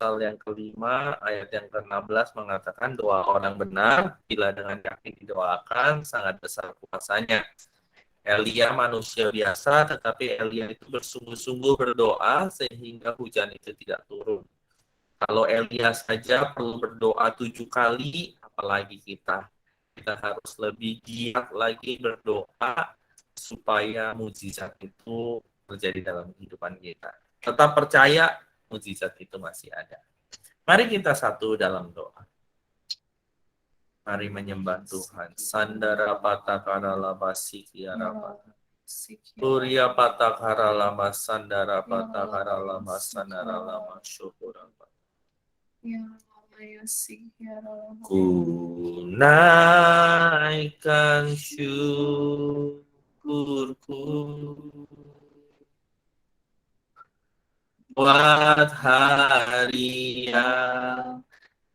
pasal yang kelima ayat yang ke-16 mengatakan doa orang benar bila dengan yakin didoakan sangat besar kuasanya. Elia manusia biasa, tetapi Elia itu bersungguh-sungguh berdoa sehingga hujan itu tidak turun. Kalau Elia saja perlu berdoa 7 kali, apalagi kita. Kita harus lebih giat lagi berdoa supaya mujizat itu terjadi dalam kehidupan kita. Tetap percaya mujizat itu masih ada. Mari kita satu dalam doa. Mari menyembah Tuhan. Sandara patakara labasi kiarapa. Surya patakara lama sandara patakara lama sandara lama syukurapa. Ku naikkan syukurku buat hari yang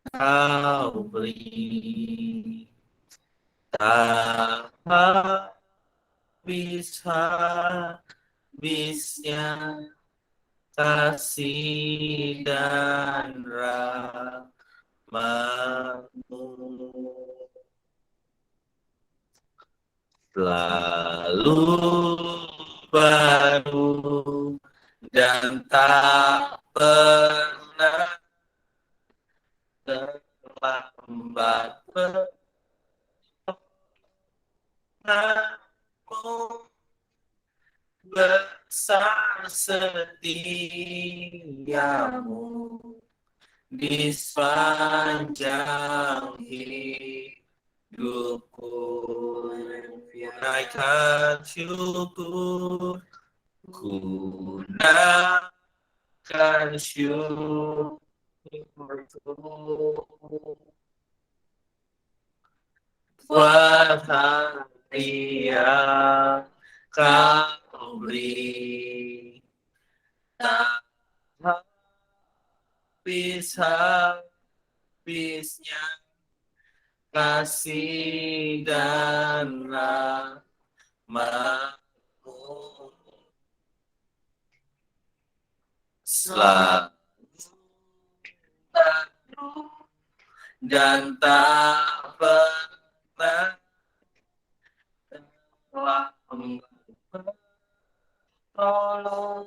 kau beri, tak habisnya kasih dan rahmat-Mu. Lalu baru dan tak pernah terlambat permohonan-Mu, besar setiamu di sepanjang hidupku. Naikkan syukur, ku naikkan syukurku buat hari yang kau beri, tak habis-habisnya kasih dan rahmat-Mu. Selalu baru dan tak pernah terlambat pertolongan-Mu,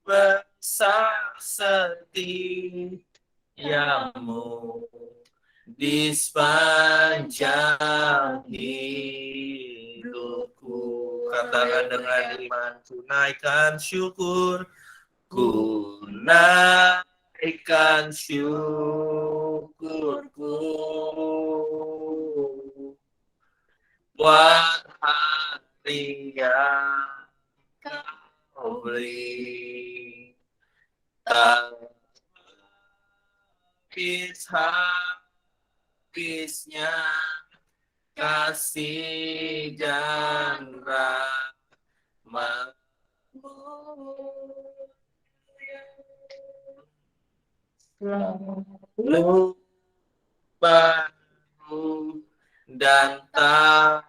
besar setiamu di sepanjang hidupku. Katakan dengan iman, ku naikkan syukur, ku naikkan syukurku buat hari yang kau beri, tak habis-habisnya kasih dan rahmat-Mu. Selalu baru dan tak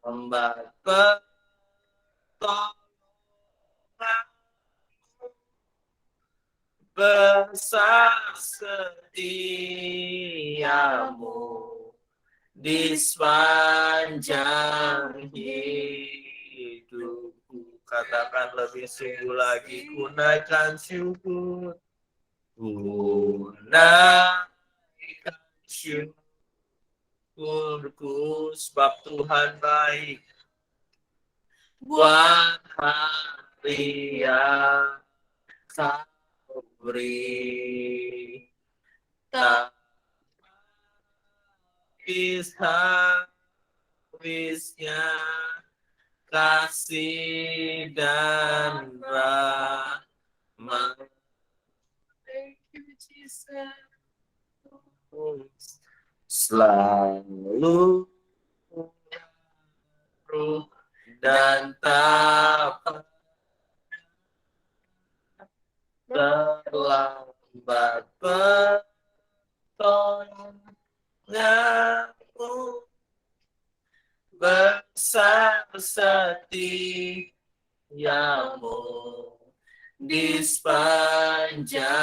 lambat pertolongan-Mu, besar setiamu di sepanjang hidupku. Katakan lebih sungguh lagi, ku naikkan syukur, ku naikkan syukurku sebab Tuhan baik buat hari yang kau beri, tak habis-habisnya kasih dan rahmat. Thank you, Jesus. Selalu baru dan tak terlambat pertolongan-Mu, besar setiamu di sepanjang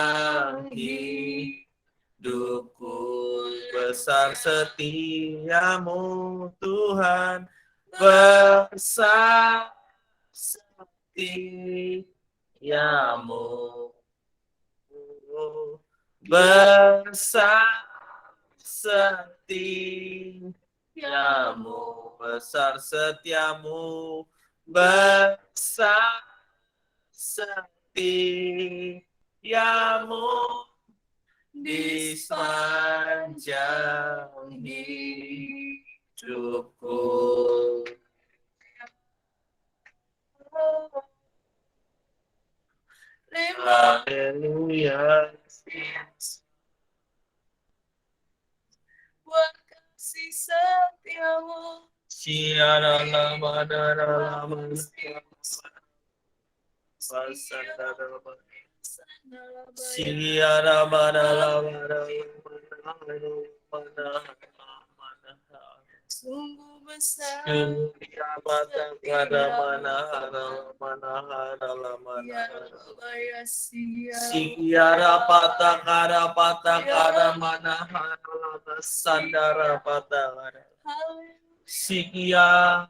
hidupku. Besar setiamu Tuhan, besar setiamu, besar setiamu, besar setiamu, besar setiamu di sepanjang hidupku. Haleluya. Buat kasih setiamu. Siara lama dara lama. Siara mana lama. Sungguh besar. Siara patah kara mana sandara patah. Sikia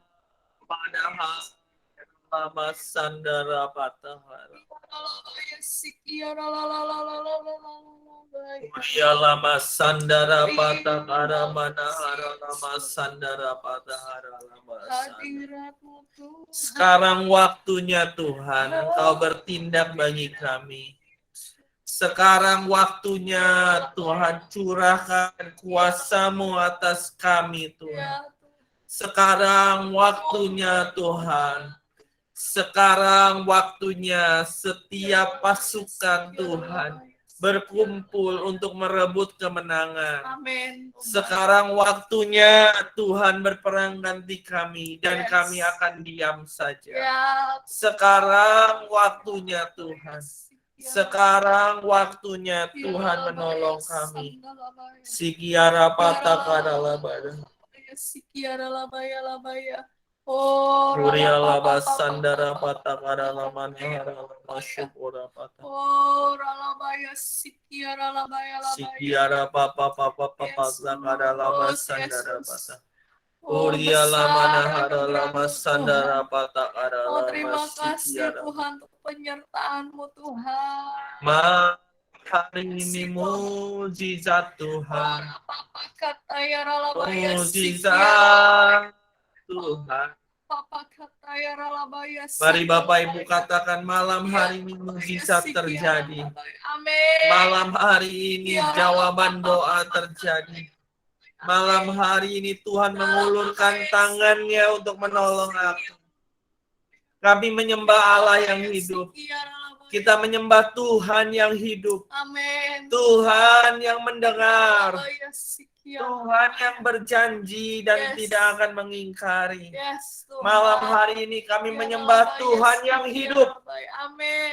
padahal lama sandara patah. Ya lama sandara patah kara mana lama sandara patah lama. Sekarang waktunya Tuhan, Engkau bertindak bagi kami. Sekarang waktunya Tuhan, curahkan kuasa-Mu atas kami Tuhan. Sekarang waktunya Tuhan. Sekarang waktunya setiap pasukan Tuhan berkumpul untuk merebut kemenangan. Amin. Sekarang waktunya Tuhan berperang ganti kami dan kami akan diam saja. Sekarang waktunya Tuhan. Sekarang waktunya Tuhan menolong kami. Sikiara patah kadalabada. Sikiara labaya labaya. Oh, Surya laba sandara patah kadalaman haralama syukura patah. Oh, ralabaya sikiara labaya labaya. Sikiara papa patah kadalama sandara patah. Surya lama haralama sandara patah kadalama. Terima kasih Tuhan untuk penyertaan-Mu Tuhan. Hari ini mujizat Tuhan. Mujizat Tuhan. Mari Bapak Ibu katakan malam hari ini mujizat terjadi. Malam hari ini jawaban doa terjadi. Malam hari ini Tuhan mengulurkan tangannya untuk menolong aku. Kami menyembah Allah yang hidup. Kita menyembah Tuhan yang hidup. Amin. Tuhan yang mendengar. Tuhan yang berjanji dan tidak akan mengingkari. Malam hari ini kami menyembah Tuhan yang hidup.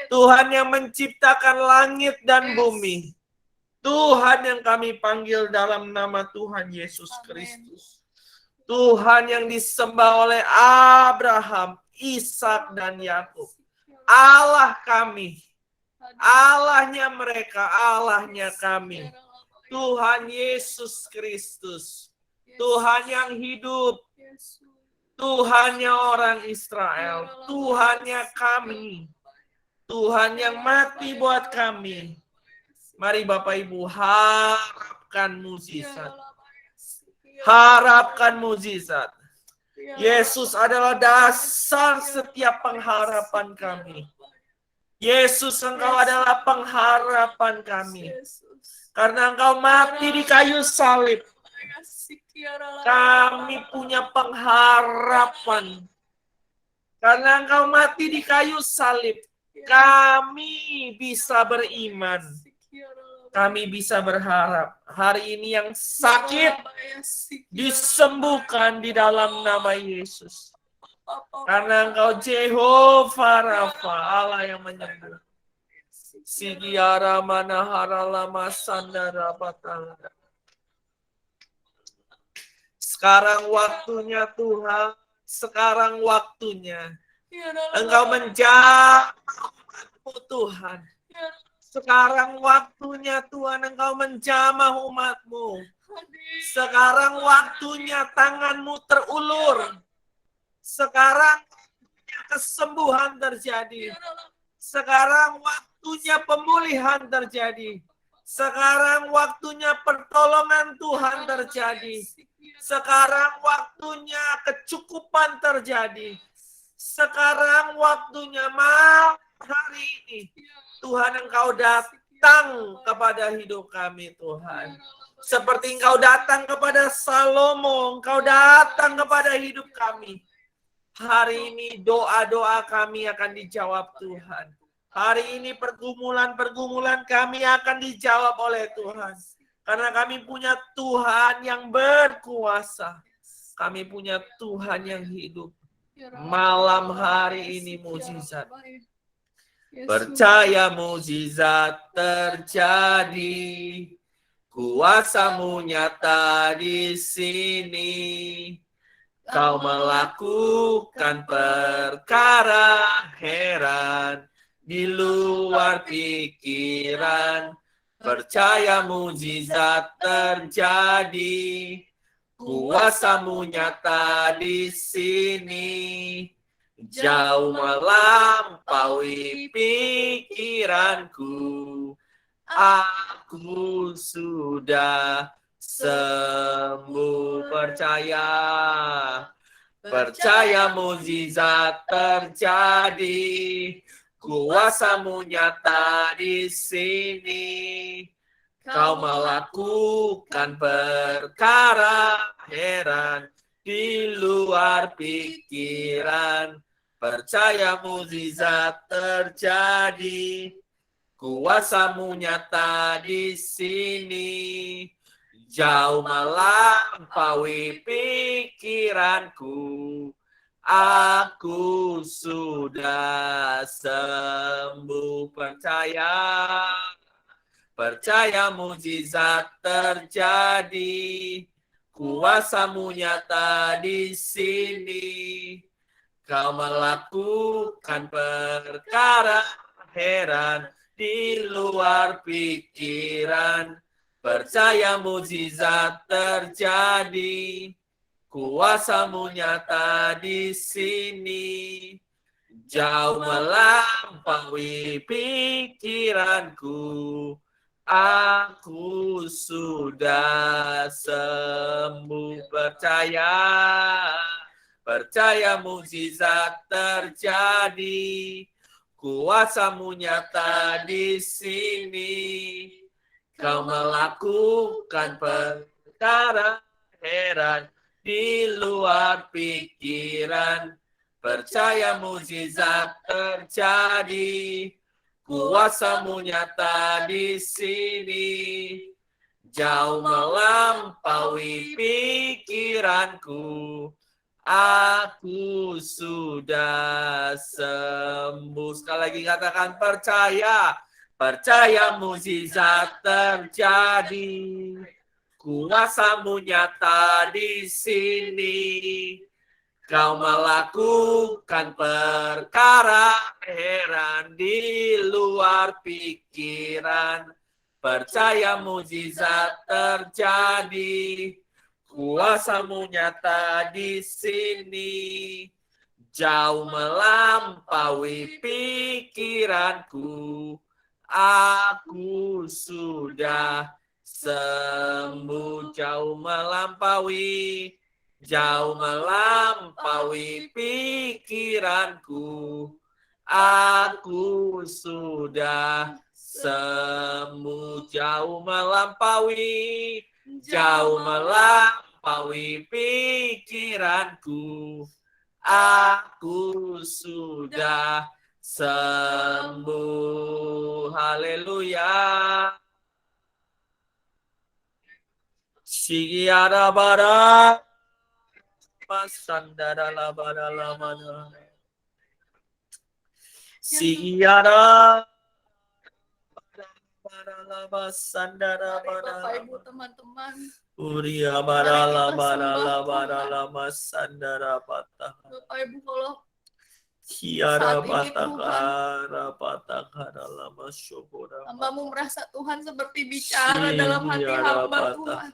Tuhan yang menciptakan langit dan bumi. Tuhan yang kami panggil dalam nama Tuhan Yesus Kristus. Tuhan yang disembah oleh Abraham, Ishak dan Yakub. Allah kami. Allahnya mereka, Allahnya kami. Tuhan Yesus Kristus. Tuhan yang hidup. Tuhannya orang Israel. Tuhannya kami. Tuhan yang mati buat kami. Mari Bapak Ibu harapkan mujizat. Harapkan mujizat. Yesus adalah dasar setiap pengharapan kami. Yesus, Engkau adalah pengharapan kami. Karena Engkau mati di kayu salib, kami punya pengharapan. Karena Engkau mati di kayu salib, kami bisa beriman. Kami bisa berharap hari ini yang sakit disembuhkan di dalam nama Yesus. Karena Engkau Jehovah Rafa, Allah yang menyembuh. Sigiara manahara lama sandara patang. Sekarang waktunya Tuhan. Sekarang waktunya. Ya dalam Engkau menjamah Tuhan. Ya Sekarang waktunya Tuhan Engkau menjamah umat-Mu. hadir. Sekarang waktunya tangan-Mu terulur. Sekarang waktunya kesembuhan terjadi. Ya dalam Sekarang waktunya pemulihan terjadi. Sekarang waktunya pertolongan Tuhan terjadi. Sekarang waktunya kecukupan terjadi. Sekarang waktunya malam hari ini. Tuhan Engkau datang kepada hidup kami Tuhan. Seperti Engkau datang kepada Salomo, Engkau datang kepada hidup kami. Hari ini doa-doa kami akan dijawab Tuhan. Hari ini pergumulan-pergumulan kami akan dijawab oleh Tuhan. Karena kami punya Tuhan yang berkuasa. Kami punya Tuhan yang hidup. Malam hari ini mujizat. Percaya mujizat terjadi. Kuasa-Mu nyata di sini. Kau melakukan perkara heran di luar pikiran. Percaya mujizat terjadi. Kuasa-Mu nyata di sini. Jauh melampaui pikiranku. Aku sudah sembuh. Percaya. Percaya mujizat terjadi. Kuasa-Mu nyata di sini. Kau melakukan perkara heran di luar pikiran. Percaya mujizat terjadi. Kuasa-Mu nyata di sini. Jauh melampaui pikiranku. Aku sudah sembuh. Percaya. Percaya mujizat terjadi. Kuasa-Mu nyata di sini. Kau melakukan perkara heran di luar pikiran. Percaya mujizat terjadi. Kuasa-Mu nyata di sini. Jauh melampaui pikiranku. Aku sudah sembuh. Percaya. Percaya mujizat terjadi. Kuasa-Mu nyata di sini. Kau melakukan perkara heran di luar pikiran. Percaya mujizat terjadi. Kuasa-Mu nyata di sini. Jauh melampaui pikiranku. Aku sudah sembuh. Sekali lagi katakan percaya. Percaya mujizat terjadi. Kuasa-Mu nyata di sini. Kau melakukan perkara heran di luar pikiran. Percaya mujizat terjadi. Kuasa-Mu nyata di sini. Jauh melampaui pikiranku. Aku sudah sembuh. Jauh melampaui. Jauh melampaui pikiranku. Aku sudah sembuh. Jauh melampaui. Jauh melampaui pikiranku. Aku sudah sembuh. Haleluya. Siara bara pasandara labara lamana. Siara bara lama sandara Mari Bapak bara Ibu teman-teman, Uria mari bara kita sembah bara Tuhan. lama sandara patah Bapak Ibu kalau Kiara saat ini Tuhan, patakara patakara lama syukura hamba-Mu merasa Tuhan seperti bicara dalam hati hamba Tuhan.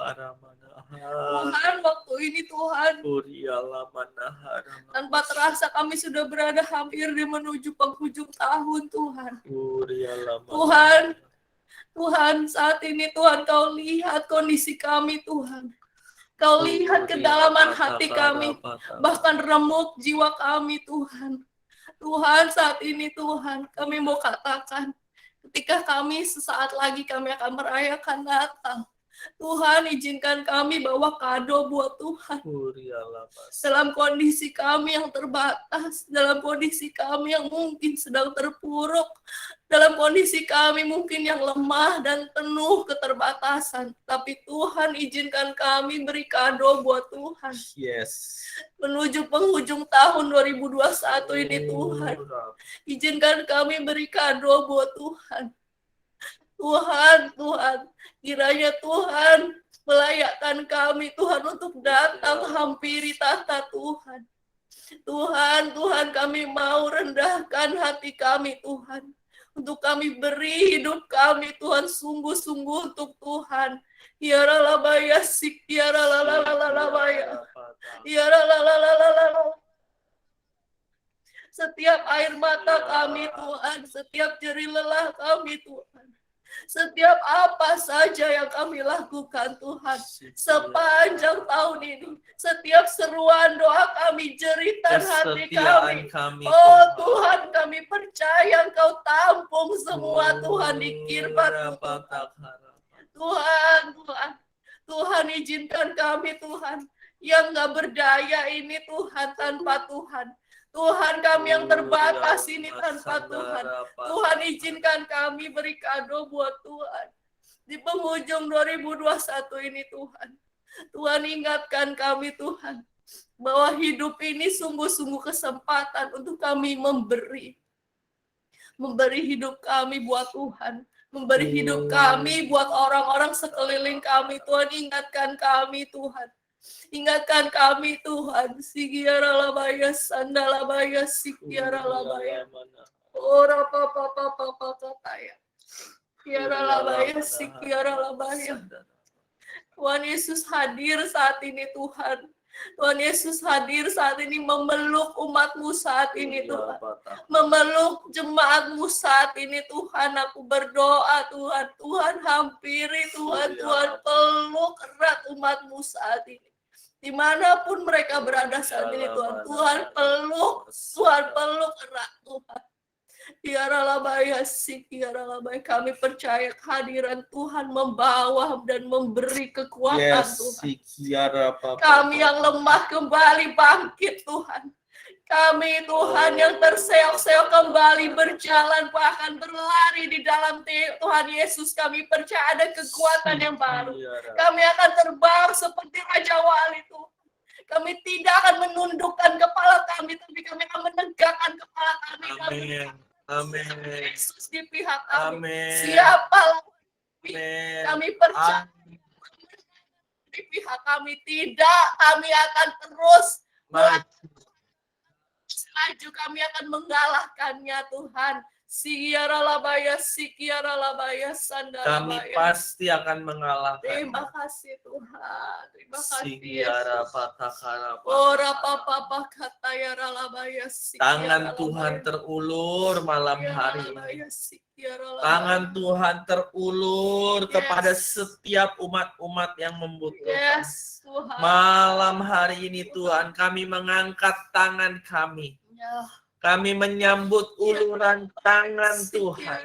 Tuhan, waktu ini Tuhan, Uria lama nahara tanpa terasa kami sudah berada hampir di menuju penghujung tahun Tuhan. Uria lama Tuhan, Tuhan, saat ini Tuhan Kau lihat kondisi kami Tuhan. Kau lihat kedalaman hati kami, bahkan remuk jiwa kami Tuhan. Tuhan, saat ini Tuhan, kami mau katakan, ketika kami sesaat lagi kami akan merayakan Natal, Tuhan izinkan kami bawa kado buat Tuhan. Dalam kondisi kami yang terbatas, dalam kondisi kami yang mungkin sedang terpuruk, dalam kondisi kami mungkin yang lemah dan penuh keterbatasan. Tapi Tuhan izinkan kami beri kado buat Tuhan. Yes. Menuju penghujung tahun 2021 ini Tuhan. Izinkan kami beri kado buat Tuhan. Tuhan, kiranya Tuhan melayakkan kami Tuhan untuk datang hampiri tahta Tuhan. Tuhan, kami mau rendahkan hati kami Tuhan. Untuk kami beri hidup kami Tuhan sungguh-sungguh untuk Tuhan. Ya lalabaya sik, ya lalalalalalabaya. Ya lalalalalalala. Setiap air mata kami Tuhan, setiap jerih lelah kami Tuhan. Setiap apa saja yang kami lakukan Tuhan sepanjang tahun ini, setiap seruan doa kami, jeritan hati kami, oh Tuhan, kami percaya Engkau tampung semua Tuhan di kirbat Tuhan izinkan kami Tuhan yang gak berdaya ini Tuhan, tanpa Tuhan kami yang terbatas ini tanpa Tuhan izinkan kami beri kado buat Tuhan di penghujung 2021 ini Tuhan ingatkan kami Tuhan bahwa hidup ini sungguh-sungguh kesempatan untuk kami memberi hidup kami buat Tuhan, memberi hidup kami buat orang-orang sekeliling kami. Tuhan ingatkan kami Tuhan. Ingatkan kami Tuhan, sikiara labaya, sandalabaya, sikiara labaya. Ora papa kataya. Sikiara labaya, sikiara labaya. Tuhan Yesus hadir saat ini Tuhan. Tuhan Yesus hadir saat ini memeluk umat-Mu saat ini Tuhan. Memeluk jemaat-Mu saat ini Tuhan. Aku berdoa Tuhan. Tuhan hampiri Tuhan. Tuhan peluk erat umat-Mu saat ini. Dimanapun mereka berada saat ini Tuhan. Tuhan peluk erat Tuhan. Tiaralabaya sikiaralabaya. Kami percaya kehadiran Tuhan membawa dan memberi kekuatan Tuhan. Kami yang lemah kembali bangkit Tuhan. Kami Tuhan yang terseok-seok kembali berjalan bahkan berlari di dalam Tuhan Yesus. Kami percaya ada kekuatan yang baru. Kami akan terbang seperti Raja Wali Tuhan. Kami tidak akan menundukkan kepala kami, tapi kami akan menegakkan kepala kami. Amin. Yesus di pihak kami. Amin. Siapa kami percaya di pihak kami tidak. Kami akan terus maju. Kami akan mengalahkannya Tuhan. Sikiaralabaya, sikiaralabaya, sandalabaya. Kami pasti akan mengalahkan. Terima kasih Tuhan. Terima kasih Yesus. Ora papa kataya ralabaya, tangan Tuhan terulur malam hari ini. Tangan Tuhan terulur kepada setiap umat-umat yang membutuhkan. Malam hari ini Tuhan, kami mengangkat tangan kami. Kami menyambut uluran tangan Tuhan.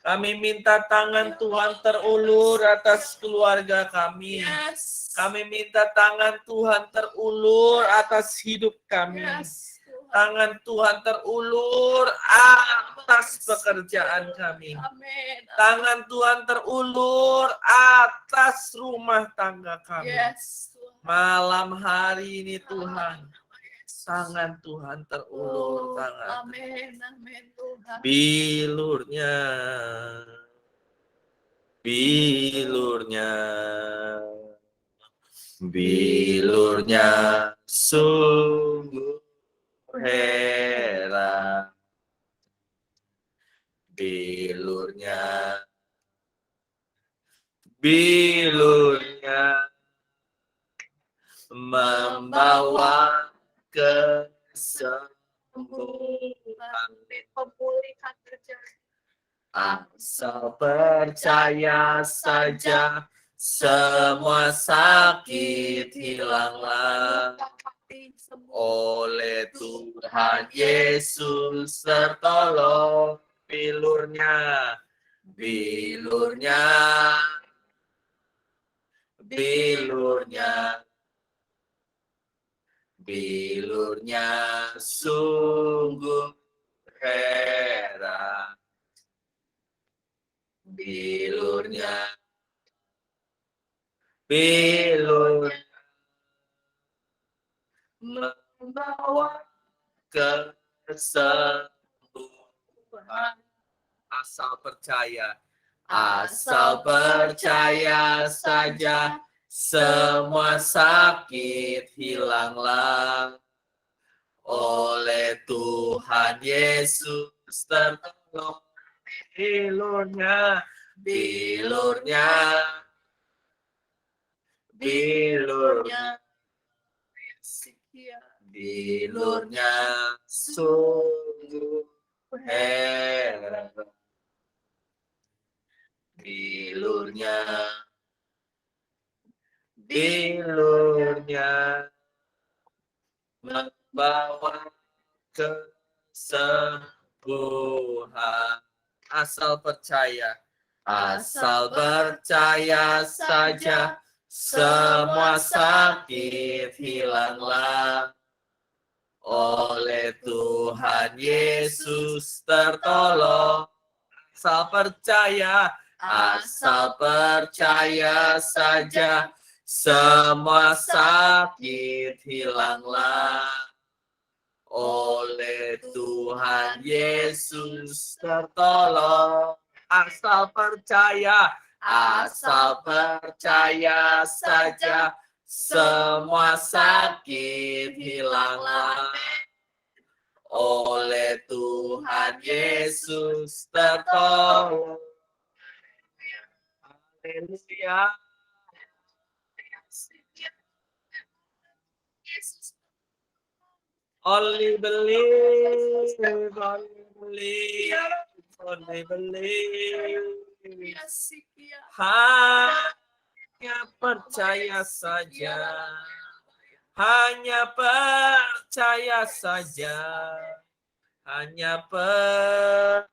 Kami minta tangan Tuhan terulur atas keluarga kami. Kami minta tangan Tuhan terulur atas hidup kami. Tangan Tuhan terulur atas pekerjaan kami. Tangan Tuhan terulur atas rumah tangga kami. Malam hari ini Tuhan, tangan Tuhan terulur, tangan. Amin, Tuhan. Bilurnya bilurnya, bilurnya sungguh heran, bilurnya, bilurnya membawa kesembuhan. Pemulihan terjadi. Asal percaya saja, semua sakit hilanglah oleh Tuhan Yesus tertolong. Bilurnya, bilurnya, bilurnya, bilurnya sungguh heran. Bilurnya, bilurnya membawa kesembuhan. Asal percaya, asal percaya saja, semua sakit hilanglah oleh Tuhan Yesus tertolong. Bilurnya, bilurnya, bilurnya, bilurnya sungguh heran. Bilurnya, bilurnya membawa kesembuhan. Asal percaya, asal percaya saja, semua sakit hilanglah oleh Tuhan Yesus tertolong. Asal percaya saja, semua sakit hilanglah oleh Tuhan Yesus tertolong. Asal percaya saja, semua sakit hilanglah oleh Tuhan Yesus tertolong. Haleluya. Only believe, only believe, only believe. Hanya percaya saja, hanya percaya saja, hanya percaya.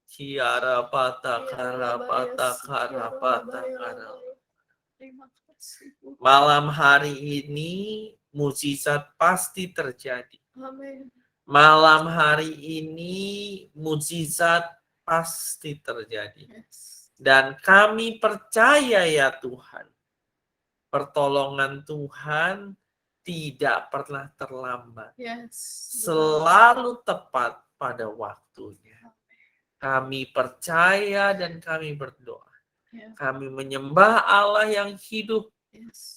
Kiara pata kara pata kara pata kara. Malam hari ini mukjizat pasti terjadi. Amin. Malam hari ini mukjizat pasti terjadi. Dan kami percaya ya Tuhan, pertolongan Tuhan tidak pernah terlambat. Selalu tepat pada waktunya. Kami percaya dan kami berdoa. Kami menyembah Allah yang hidup,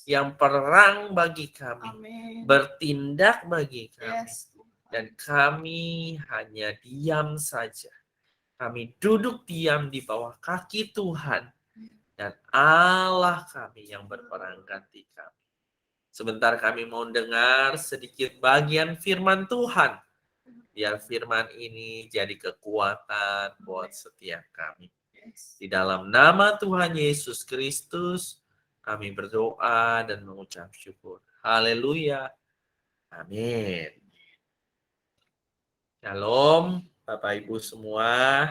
yang perang bagi kami, bertindak bagi kami. Dan kami hanya diam saja. Kami duduk diam di bawah kaki Tuhan. Dan Allah kami yang berperang ganti kami. Sebentar kami mau dengar sedikit bagian firman Tuhan. Biar firman ini jadi kekuatan buat setiap kami. Di dalam nama Tuhan Yesus Kristus, kami berdoa dan mengucap syukur. Haleluya. Amin. Shalom, Bapak Ibu semua.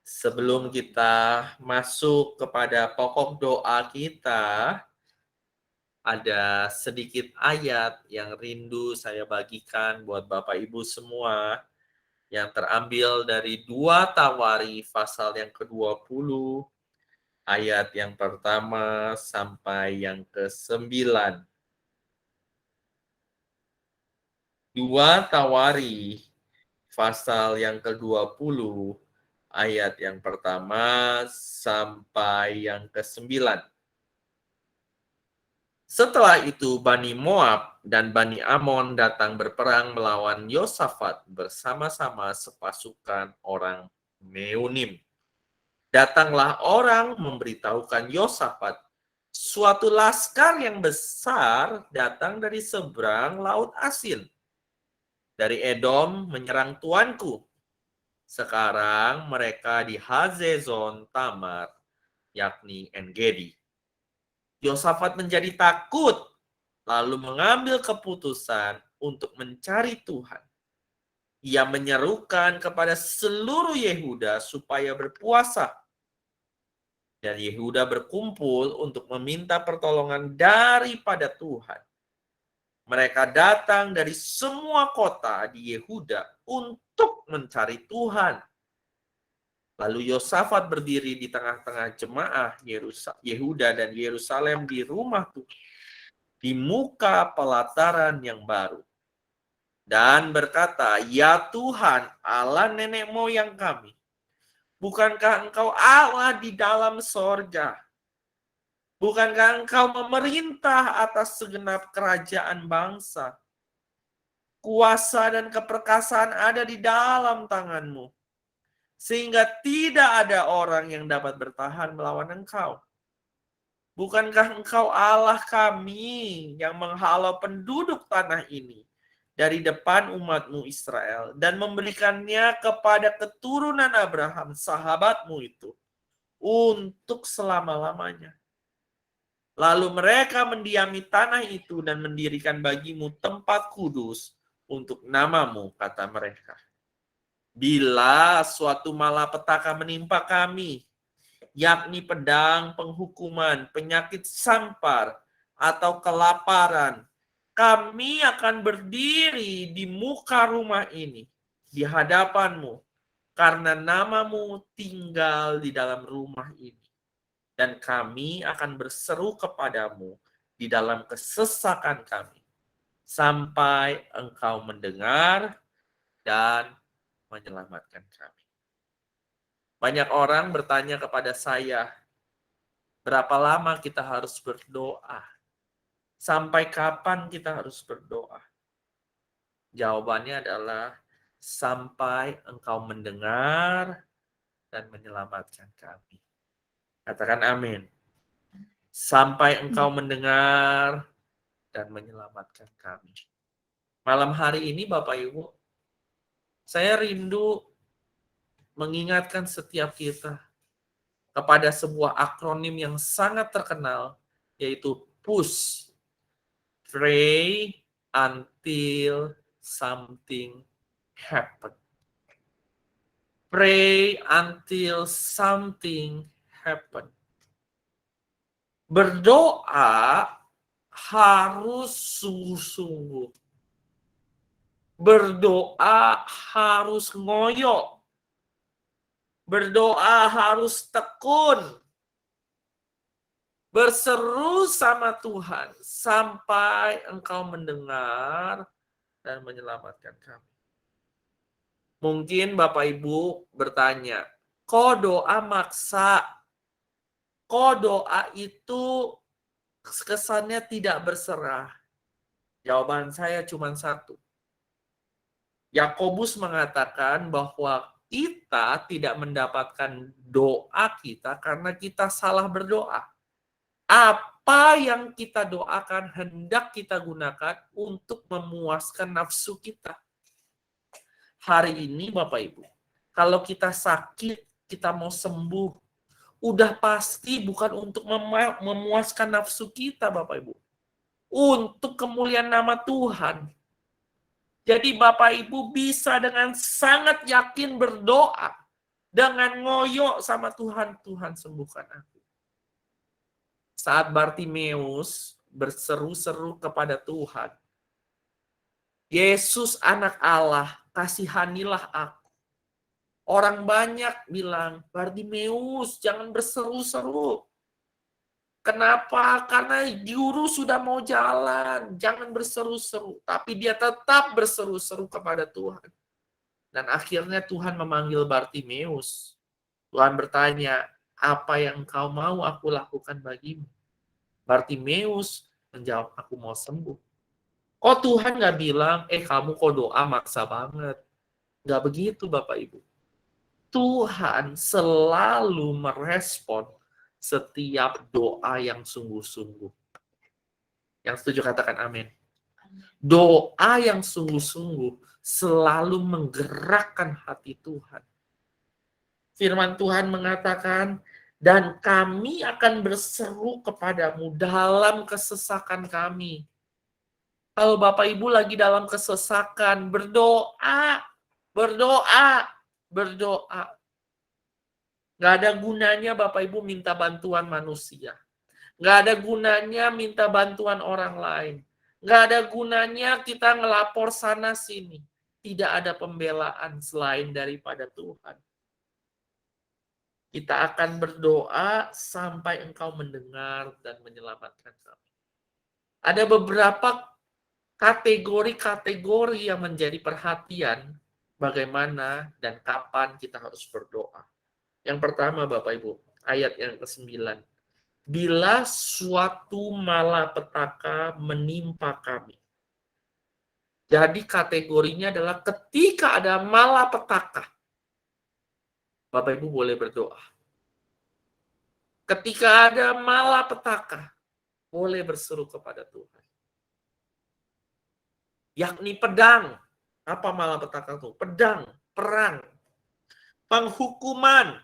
Sebelum kita masuk kepada pokok doa kita, ada sedikit ayat yang rindu saya bagikan buat Bapak Ibu semua yang terambil dari 2 Tawari pasal yang ke-20 ayat yang pertama sampai yang ke-9. 2 Tawari pasal yang ke-20, ayat yang pertama sampai yang ke-9. Setelah itu Bani Moab dan Bani Amon datang berperang melawan Yosafat bersama-sama sepasukan orang Meunim. Datanglah orang memberitahukan Yosafat, suatu laskar yang besar datang dari seberang laut Asin. Dari Edom menyerang tuanku. Sekarang mereka di Hazezon Tamar, yakni En-Gedi. Yosafat menjadi takut, lalu mengambil keputusan untuk mencari Tuhan. Ia menyerukan kepada seluruh Yehuda supaya berpuasa. Dan Yehuda berkumpul untuk meminta pertolongan daripada Tuhan. Mereka datang dari semua kota di Yehuda untuk mencari Tuhan. Lalu Yosafat berdiri di tengah-tengah jemaah Yehuda dan Yerusalem di rumah Tuhan, di muka pelataran yang baru. Dan berkata, "Ya Tuhan, Allah nenek moyang kami, bukankah Engkau Allah di dalam sorga? Bukankah Engkau memerintah atas segenap kerajaan bangsa? Kuasa dan keperkasaan ada di dalam tangan-Mu, sehingga tidak ada orang yang dapat bertahan melawan Engkau. Bukankah Engkau Allah kami yang menghalau penduduk tanah ini dari depan umat-Mu Israel dan memberikannya kepada keturunan Abraham, sahabat-Mu itu, untuk selama-lamanya. Lalu mereka mendiami tanah itu dan mendirikan bagimu tempat kudus untuk nama-Mu," kata mereka. "Bila suatu malapetaka menimpa kami, yakni pedang, penghukuman, penyakit sampar, atau kelaparan, kami akan berdiri di muka rumah ini, di hadapan-Mu, karena nama-Mu tinggal di dalam rumah ini. Dan kami akan berseru kepadamu di dalam kesesakan kami, sampai Engkau mendengar dan menyelamatkan kami." Banyak orang bertanya kepada saya, berapa lama kita harus berdoa? Sampai kapan kita harus berdoa? Jawabannya adalah, sampai Engkau mendengar dan menyelamatkan kami. Katakan amin. Sampai Engkau mendengar dan menyelamatkan kami. Malam hari ini Bapak Ibu, saya rindu mengingatkan setiap kita kepada sebuah akronim yang sangat terkenal, yaitu PUSH. Pray until something happen. Pray until something happen. Berdoa harus sungguh-sungguh. Berdoa harus ngoyo. Berdoa harus tekun. Berseru sama Tuhan sampai Engkau mendengar dan menyelamatkan kami. Mungkin Bapak Ibu bertanya, kok doa maksa? Kok doa itu kesannya tidak berserah? Jawaban saya cuma satu. Yakobus mengatakan bahwa kita tidak mendapatkan doa kita karena kita salah berdoa. Apa yang kita doakan hendak kita gunakan untuk memuaskan nafsu kita. Hari ini Bapak Ibu, kalau kita sakit, kita mau sembuh, udah pasti bukan untuk memuaskan nafsu kita Bapak Ibu. Untuk kemuliaan nama Tuhan. Jadi Bapak Ibu bisa dengan sangat yakin berdoa. Dengan ngoyo sama Tuhan, Tuhan sembuhkan aku. Saat Bartimeus berseru-seru kepada Tuhan, "Yesus anak Allah, kasihanilah aku." Orang banyak bilang, "Bartimeus, jangan berseru-seru." Kenapa? Karena guru sudah mau jalan, jangan berseru-seru. Tapi dia tetap berseru-seru kepada Tuhan. Dan akhirnya Tuhan memanggil Bartimeus. Tuhan bertanya, apa yang engkau mau aku lakukan bagimu? Bartimeus menjawab, aku mau sembuh. Kok Tuhan nggak bilang, kamu kok doa maksa banget. Nggak begitu Bapak Ibu. Tuhan selalu merespon setiap doa yang sungguh-sungguh. Yang setuju katakan amin. Doa yang sungguh-sungguh selalu menggerakkan hati Tuhan. Firman Tuhan mengatakan, dan kami akan berseru kepadamu dalam kesesakan kami. Kalau Bapak Ibu lagi dalam kesesakan, berdoa, berdoa, berdoa. Nggak ada gunanya Bapak Ibu minta bantuan manusia. Nggak ada gunanya minta bantuan orang lain. Nggak ada gunanya kita ngelapor sana sini. Tidak ada pembelaan selain daripada Tuhan. Kita akan berdoa sampai Engkau mendengar dan menyelamatkan kami. Ada beberapa kategori-kategori yang menjadi perhatian bagaimana dan kapan kita harus berdoa. Yang pertama Bapak Ibu, ayat yang ke-9. Bila suatu malapetaka menimpa kami. Jadi kategorinya adalah ketika ada malapetaka, Bapak Ibu boleh berdoa. Ketika ada malapetaka, boleh berseru kepada Tuhan. Yakni pedang. Apa malapetaka itu? Pedang, perang, penghukuman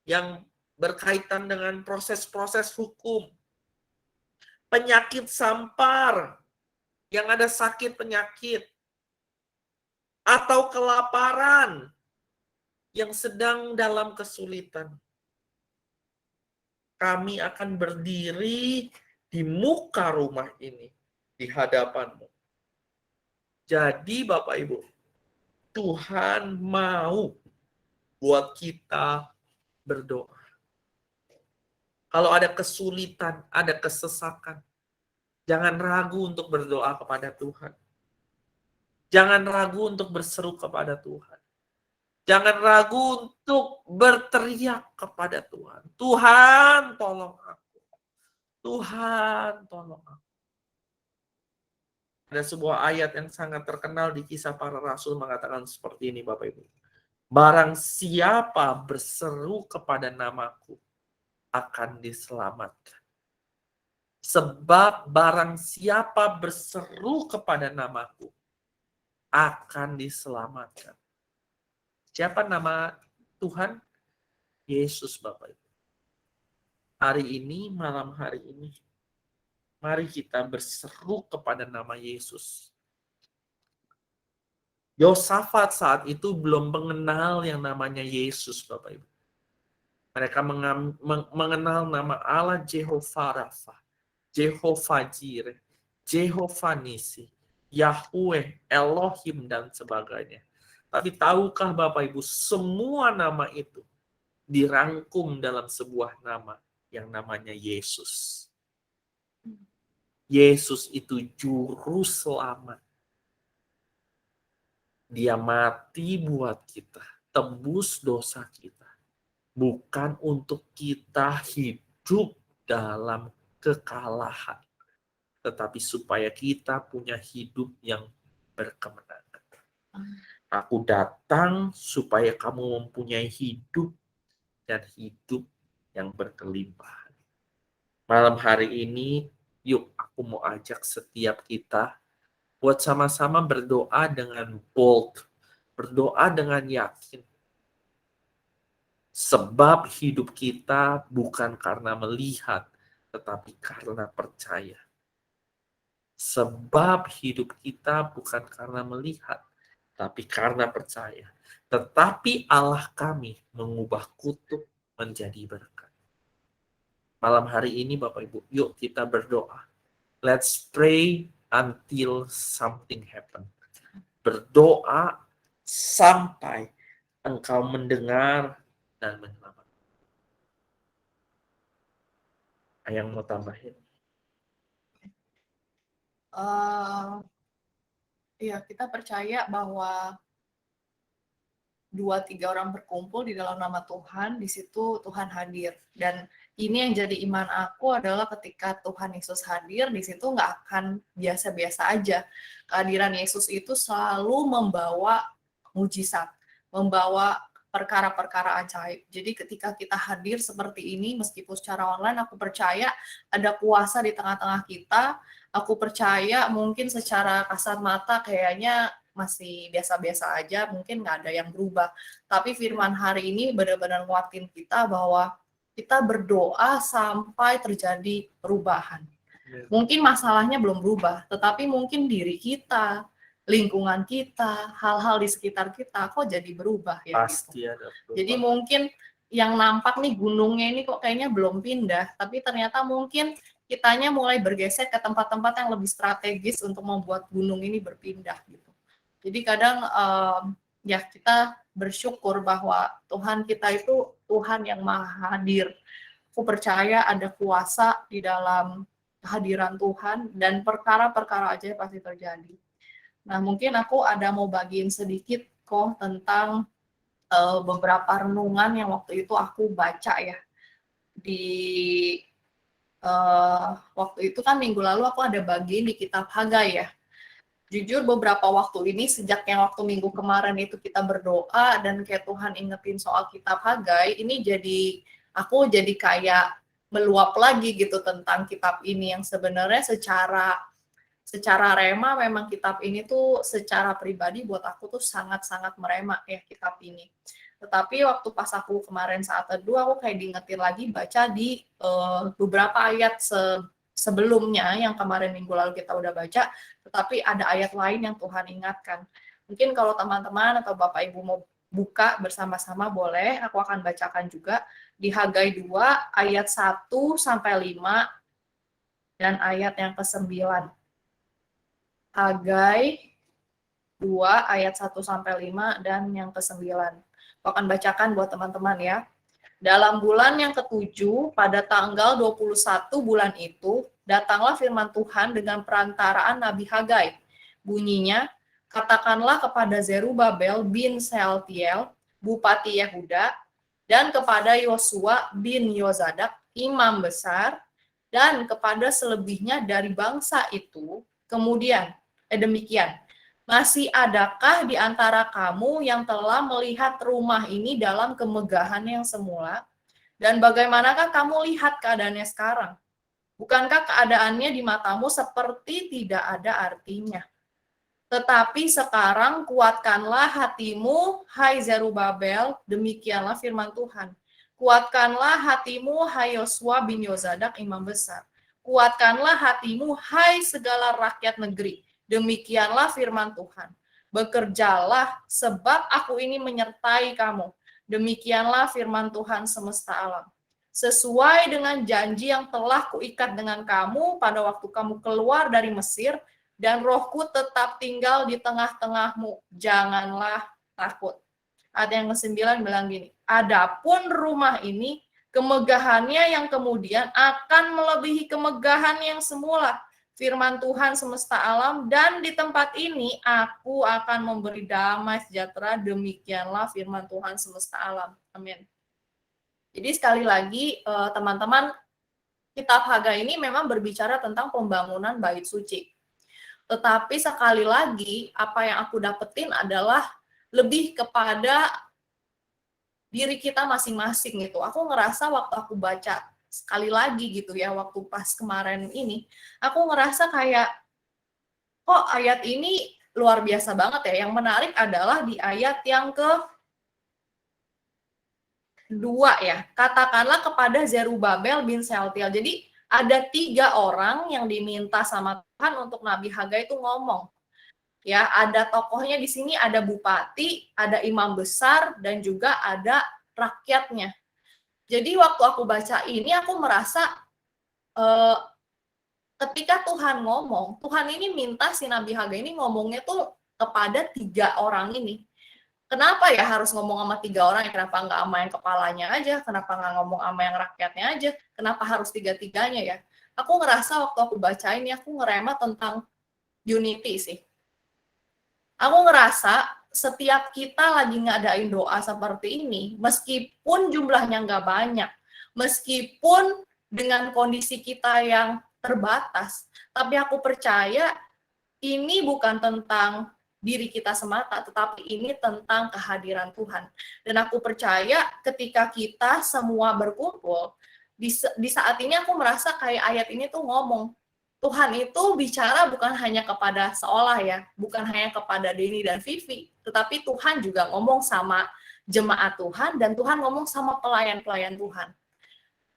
yang berkaitan dengan proses-proses hukum, penyakit sampar, yang ada sakit penyakit, atau kelaparan yang sedang dalam kesulitan. Kami akan berdiri di muka rumah ini, di hadapanmu. Jadi Bapak Ibu, Tuhan mau buat kita berdoa. Kalau ada kesulitan, ada kesesakan, jangan ragu untuk berdoa kepada Tuhan. Jangan ragu untuk berseru kepada Tuhan. Jangan ragu untuk berteriak kepada Tuhan. Tuhan, tolong aku. Tuhan, tolong aku. Ada sebuah ayat yang sangat terkenal di Kisah Para Rasul mengatakan seperti ini, Bapak Ibu. Barang siapa berseru kepada namaku, akan diselamatkan. Sebab barang siapa berseru kepada namaku, akan diselamatkan. Siapa nama Tuhan? Yesus, Bapak Ibu. Hari ini, malam hari ini, mari kita berseru kepada nama Yesus. Yosafat saat itu belum mengenal yang namanya Yesus, Bapak Ibu. Mereka mengenal nama Allah Jehovah Rafa, Jehovah Jireh, Jehovah Nisi, Yahweh, Elohim, dan sebagainya. Tapi tahukah Bapak Ibu, semua nama itu dirangkum dalam sebuah nama yang namanya Yesus. Yesus itu juru selamat. Dia mati buat kita, tebus dosa kita. Bukan untuk kita hidup dalam kekalahan, tetapi supaya kita punya hidup yang berkemenangan. Aku datang supaya kamu mempunyai hidup dan hidup yang berkelimpahan. Malam hari ini, yuk aku mau ajak setiap kita buat sama-sama berdoa dengan bold, berdoa dengan yakin. Sebab hidup kita bukan karena melihat, tetapi karena percaya. Sebab hidup kita bukan karena melihat, tapi karena percaya. Tetapi Allah kami mengubah kutuk menjadi berkat. Malam hari ini Bapak Ibu, yuk kita berdoa. Let's pray until something happen. Berdoa sampai engkau mendengar dan menyelamatkan. Yang mau tambahin? Ya, kita percaya bahwa 2-3 orang berkumpul di dalam nama Tuhan, di situ Tuhan hadir. Dan ini yang jadi iman aku adalah ketika Tuhan Yesus hadir, di situ nggak akan biasa-biasa aja. Kehadiran Yesus itu selalu membawa mujizat, membawa perkara-perkara ajaib. Jadi ketika kita hadir seperti ini, meskipun secara online, aku percaya ada kuasa di tengah-tengah kita. Aku percaya mungkin secara kasat mata kayaknya masih biasa-biasa aja, mungkin nggak ada yang berubah. Tapi firman hari ini benar-benar nguatin kita bahwa kita berdoa sampai terjadi perubahan. Mungkin masalahnya belum berubah, tetapi mungkin diri kita, lingkungan kita, hal-hal di sekitar kita kok jadi berubah ya. Pasti gitu. ada perubahan. Jadi mungkin yang nampak nih gunungnya ini kok kayaknya belum pindah, tapi ternyata mungkin kitanya mulai bergeser ke tempat-tempat yang lebih strategis untuk membuat gunung ini berpindah gitu. Jadi kadang ya kita bersyukur bahwa Tuhan kita itu Tuhan yang maha hadir. Aku percaya ada kuasa di dalam kehadiran Tuhan dan perkara-perkara aja pasti terjadi. Nah mungkin aku ada mau bagiin sedikit kok tentang beberapa renungan yang waktu itu aku baca ya. Di waktu itu kan minggu lalu aku ada bagiin di kitab Hagai ya. Jujur beberapa waktu ini sejak yang waktu minggu kemarin itu kita berdoa dan kayak Tuhan ingetin soal kitab Hagai, ini aku jadi kayak meluap lagi gitu tentang kitab ini yang sebenarnya secara rema memang kitab ini tuh secara pribadi buat aku tuh sangat-sangat merema ya kitab ini. Tetapi waktu pas aku kemarin saat teduh aku kayak diingetin lagi baca di beberapa ayat sebelumnya yang kemarin minggu lalu kita udah baca, tetapi ada ayat lain yang Tuhan ingatkan. Mungkin kalau teman-teman atau Bapak Ibu mau buka bersama-sama boleh, aku akan bacakan juga di Hagai 2 ayat 1 sampai 5 dan ayat yang ke-9. Hagai 2 ayat 1 sampai 5 dan yang ke-9. Aku akan bacakan buat teman-teman ya. Dalam bulan yang ke-7, pada tanggal 21 bulan itu, datanglah firman Tuhan dengan perantaraan Nabi Hagai. Bunyinya, katakanlah kepada Zerubabel bin Sealtiel, Bupati Yehuda, dan kepada Yosua bin Yozadak, imam besar, dan kepada selebihnya dari bangsa itu, kemudian, demikian, masih adakah di antara kamu yang telah melihat rumah ini dalam kemegahan yang semula? Dan bagaimanakah kamu lihat keadaannya sekarang? Bukankah keadaannya di matamu seperti tidak ada artinya? Tetapi sekarang kuatkanlah hatimu, hai Zerubabel, demikianlah firman Tuhan. Kuatkanlah hatimu, hai Yosua bin Yozadak, imam besar. Kuatkanlah hatimu, hai segala rakyat negeri. Demikianlah firman Tuhan. Bekerjalah, sebab aku ini menyertai kamu. Demikianlah firman Tuhan semesta alam. Sesuai dengan janji yang telah kuikat dengan kamu pada waktu kamu keluar dari Mesir, dan rohku tetap tinggal di tengah-tengahmu. Janganlah takut. Ayat yang ke-9 bilang gini, adapun rumah ini, kemegahannya yang kemudian akan melebihi kemegahan yang semula. Firman Tuhan semesta alam, dan di tempat ini aku akan memberi damai sejahtera, demikianlah firman Tuhan semesta alam. Amin. Jadi sekali lagi teman-teman, kitab Hagai ini memang berbicara tentang pembangunan bait suci. Tetapi sekali lagi apa yang aku dapetin adalah lebih kepada diri kita masing-masing gitu. Aku ngerasa waktu aku baca sekali lagi gitu ya, waktu pas kemarin ini, aku ngerasa kayak, kok ayat ini luar biasa banget ya. Yang menarik adalah di ayat yang kedua ya, katakanlah kepada Zerubabel bin Sealtiel. Jadi ada 3 orang yang diminta sama Tuhan untuk Nabi Hagai itu ngomong. Ya, ada tokohnya di sini, ada bupati, ada imam besar, dan juga ada rakyatnya. Jadi waktu aku baca ini, aku merasa ketika Tuhan ngomong, Tuhan ini minta si Nabi Hagai ini ngomongnya tuh kepada 3 orang ini. Kenapa ya harus ngomong sama 3 orang? Kenapa nggak sama yang kepalanya aja? Kenapa nggak ngomong sama yang rakyatnya aja? Kenapa harus 3-3-nya ya? Aku ngerasa waktu aku baca ini, aku ngerema tentang unity sih. Aku ngerasa setiap kita lagi ngadain doa seperti ini, meskipun jumlahnya nggak banyak, meskipun dengan kondisi kita yang terbatas, tapi aku percaya ini bukan tentang diri kita semata, tetapi ini tentang kehadiran Tuhan. Dan aku percaya ketika kita semua berkumpul, di saat ini aku merasa kayak ayat ini tuh ngomong, Tuhan itu bicara bukan hanya kepada seolah ya, bukan hanya kepada Denny dan Vivi, tetapi Tuhan juga ngomong sama jemaat Tuhan, dan Tuhan ngomong sama pelayan-pelayan Tuhan.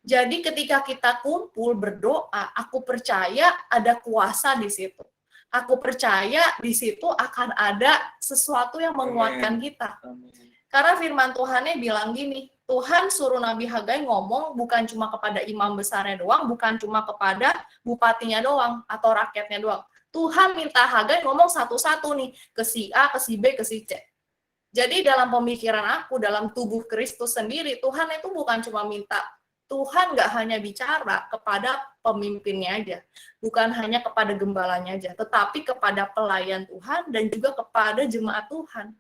Jadi ketika kita kumpul berdoa, aku percaya ada kuasa di situ. Aku percaya di situ akan ada sesuatu yang menguatkan kita. Karena firman Tuhannya bilang gini, Tuhan suruh Nabi Hagai ngomong bukan cuma kepada imam besarnya doang, bukan cuma kepada bupatinya doang, atau rakyatnya doang. Tuhan minta Hagai ngomong satu-satu nih, ke si A, ke si B, ke si C. Jadi dalam pemikiran aku, dalam tubuh Kristus sendiri, Tuhan itu bukan cuma minta, Tuhan nggak hanya bicara kepada pemimpinnya aja, bukan hanya kepada gembalanya aja, tetapi kepada pelayan Tuhan dan juga kepada jemaat Tuhan.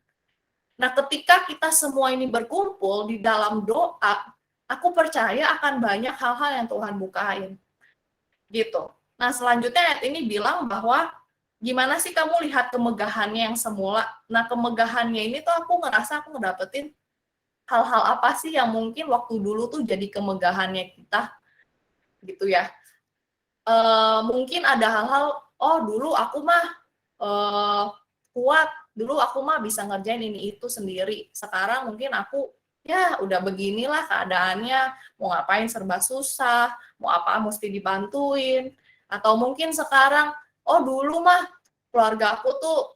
Nah, ketika kita semua ini berkumpul di dalam doa, aku percaya akan banyak hal-hal yang Tuhan bukain. Gitu. Nah, selanjutnya ayat ini bilang bahwa gimana sih kamu lihat kemegahannya yang semula? Nah, kemegahannya ini tuh aku ngerasa aku ngedapetin hal-hal apa sih yang mungkin waktu dulu tuh jadi kemegahannya kita, gitu ya. Mungkin ada hal-hal, oh dulu aku mah kuat, dulu aku mah bisa ngerjain ini itu sendiri. Sekarang mungkin aku ya udah beginilah keadaannya, mau ngapain serba susah, mau apa mesti dibantuin. Atau mungkin sekarang, oh dulu mah keluarga aku tuh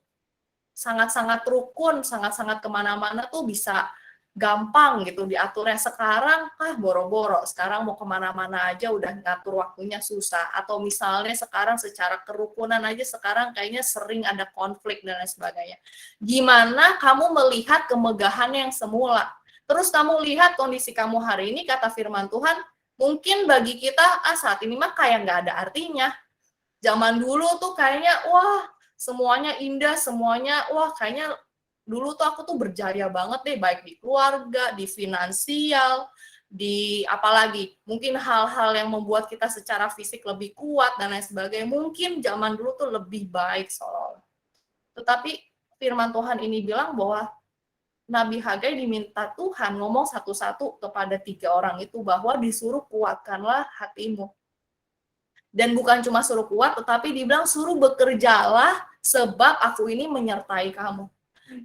sangat-sangat rukun, sangat-sangat kemana-mana tuh bisa gampang gitu diaturnya. Sekarang boro-boro, sekarang mau kemana-mana aja udah ngatur waktunya susah. Atau misalnya sekarang secara kerukunan aja sekarang kayaknya sering ada konflik dan lain sebagainya. Gimana kamu melihat kemegahan yang semula? Terus kamu lihat kondisi kamu hari ini, kata firman Tuhan, mungkin bagi kita saat ini mah kayak nggak ada artinya. Zaman dulu tuh kayaknya wah semuanya indah, semuanya wah kayaknya dulu tuh aku tuh berjaya banget deh, baik di keluarga, di finansial, di apalagi mungkin hal-hal yang membuat kita secara fisik lebih kuat dan lain sebagainya. Mungkin zaman dulu tuh lebih baik seolah-olah. Tetapi firman Tuhan ini bilang bahwa Nabi Hagai diminta Tuhan ngomong satu-satu kepada 3 orang itu bahwa disuruh kuatkanlah hatimu. Dan bukan cuma suruh kuat, tetapi dibilang suruh bekerjalah sebab aku ini menyertai kamu.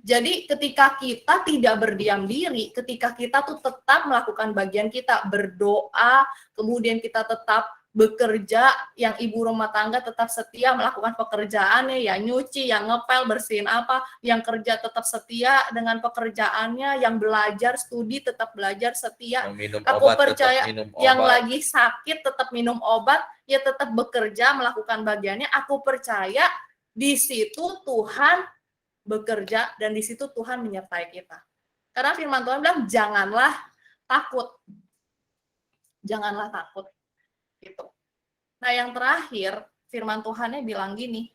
Jadi ketika kita tidak berdiam diri, ketika kita tuh tetap melakukan bagian kita, berdoa, kemudian kita tetap bekerja, yang ibu rumah tangga tetap setia melakukan pekerjaannya, ya nyuci, yang ngepel, bersihin apa, yang kerja tetap setia dengan pekerjaannya, yang belajar, studi tetap belajar setia. Aku percaya yang lagi sakit tetap minum obat, ya tetap bekerja melakukan bagiannya. Aku percaya di situ Tuhan bekerja dan di situ Tuhan menyertai kita. Karena firman Tuhan bilang janganlah takut. Janganlah takut. Gitu. Nah, yang terakhir firman Tuhannya bilang gini.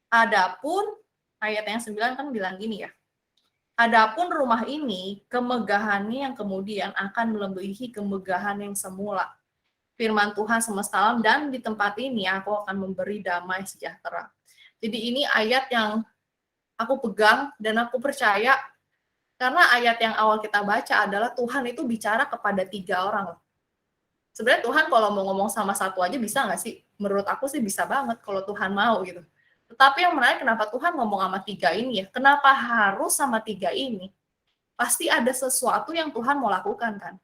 Adapun ayat yang 9 kan bilang gini ya. Adapun rumah ini kemegahannya yang kemudian akan melebihi kemegahan yang semula. Firman Tuhan semesta alam, dan di tempat ini aku akan memberi damai sejahtera. Jadi ini ayat yang aku pegang dan aku percaya, karena ayat yang awal kita baca adalah Tuhan itu bicara kepada 3 orang. Sebenarnya Tuhan kalau mau ngomong sama satu aja bisa nggak sih? Menurut aku sih bisa banget kalau Tuhan mau gitu. Tetapi yang menarik kenapa Tuhan ngomong sama 3 ini ya? Kenapa harus sama 3 ini? Pasti ada sesuatu yang Tuhan mau lakukan kan?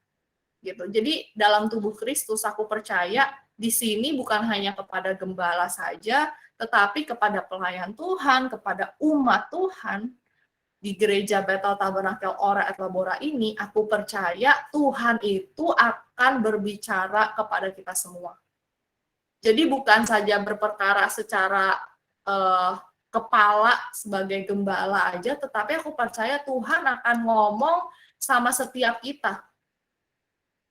Gitu. Jadi dalam tubuh Kristus aku percaya di sini bukan hanya kepada gembala saja, tetapi kepada pelayan Tuhan, kepada umat Tuhan di gereja Bethel Tabernakel Ora et Labora ini, aku percaya Tuhan itu akan berbicara kepada kita semua. Jadi bukan saja berperkara secara kepala sebagai gembala aja, tetapi aku percaya Tuhan akan ngomong sama setiap kita.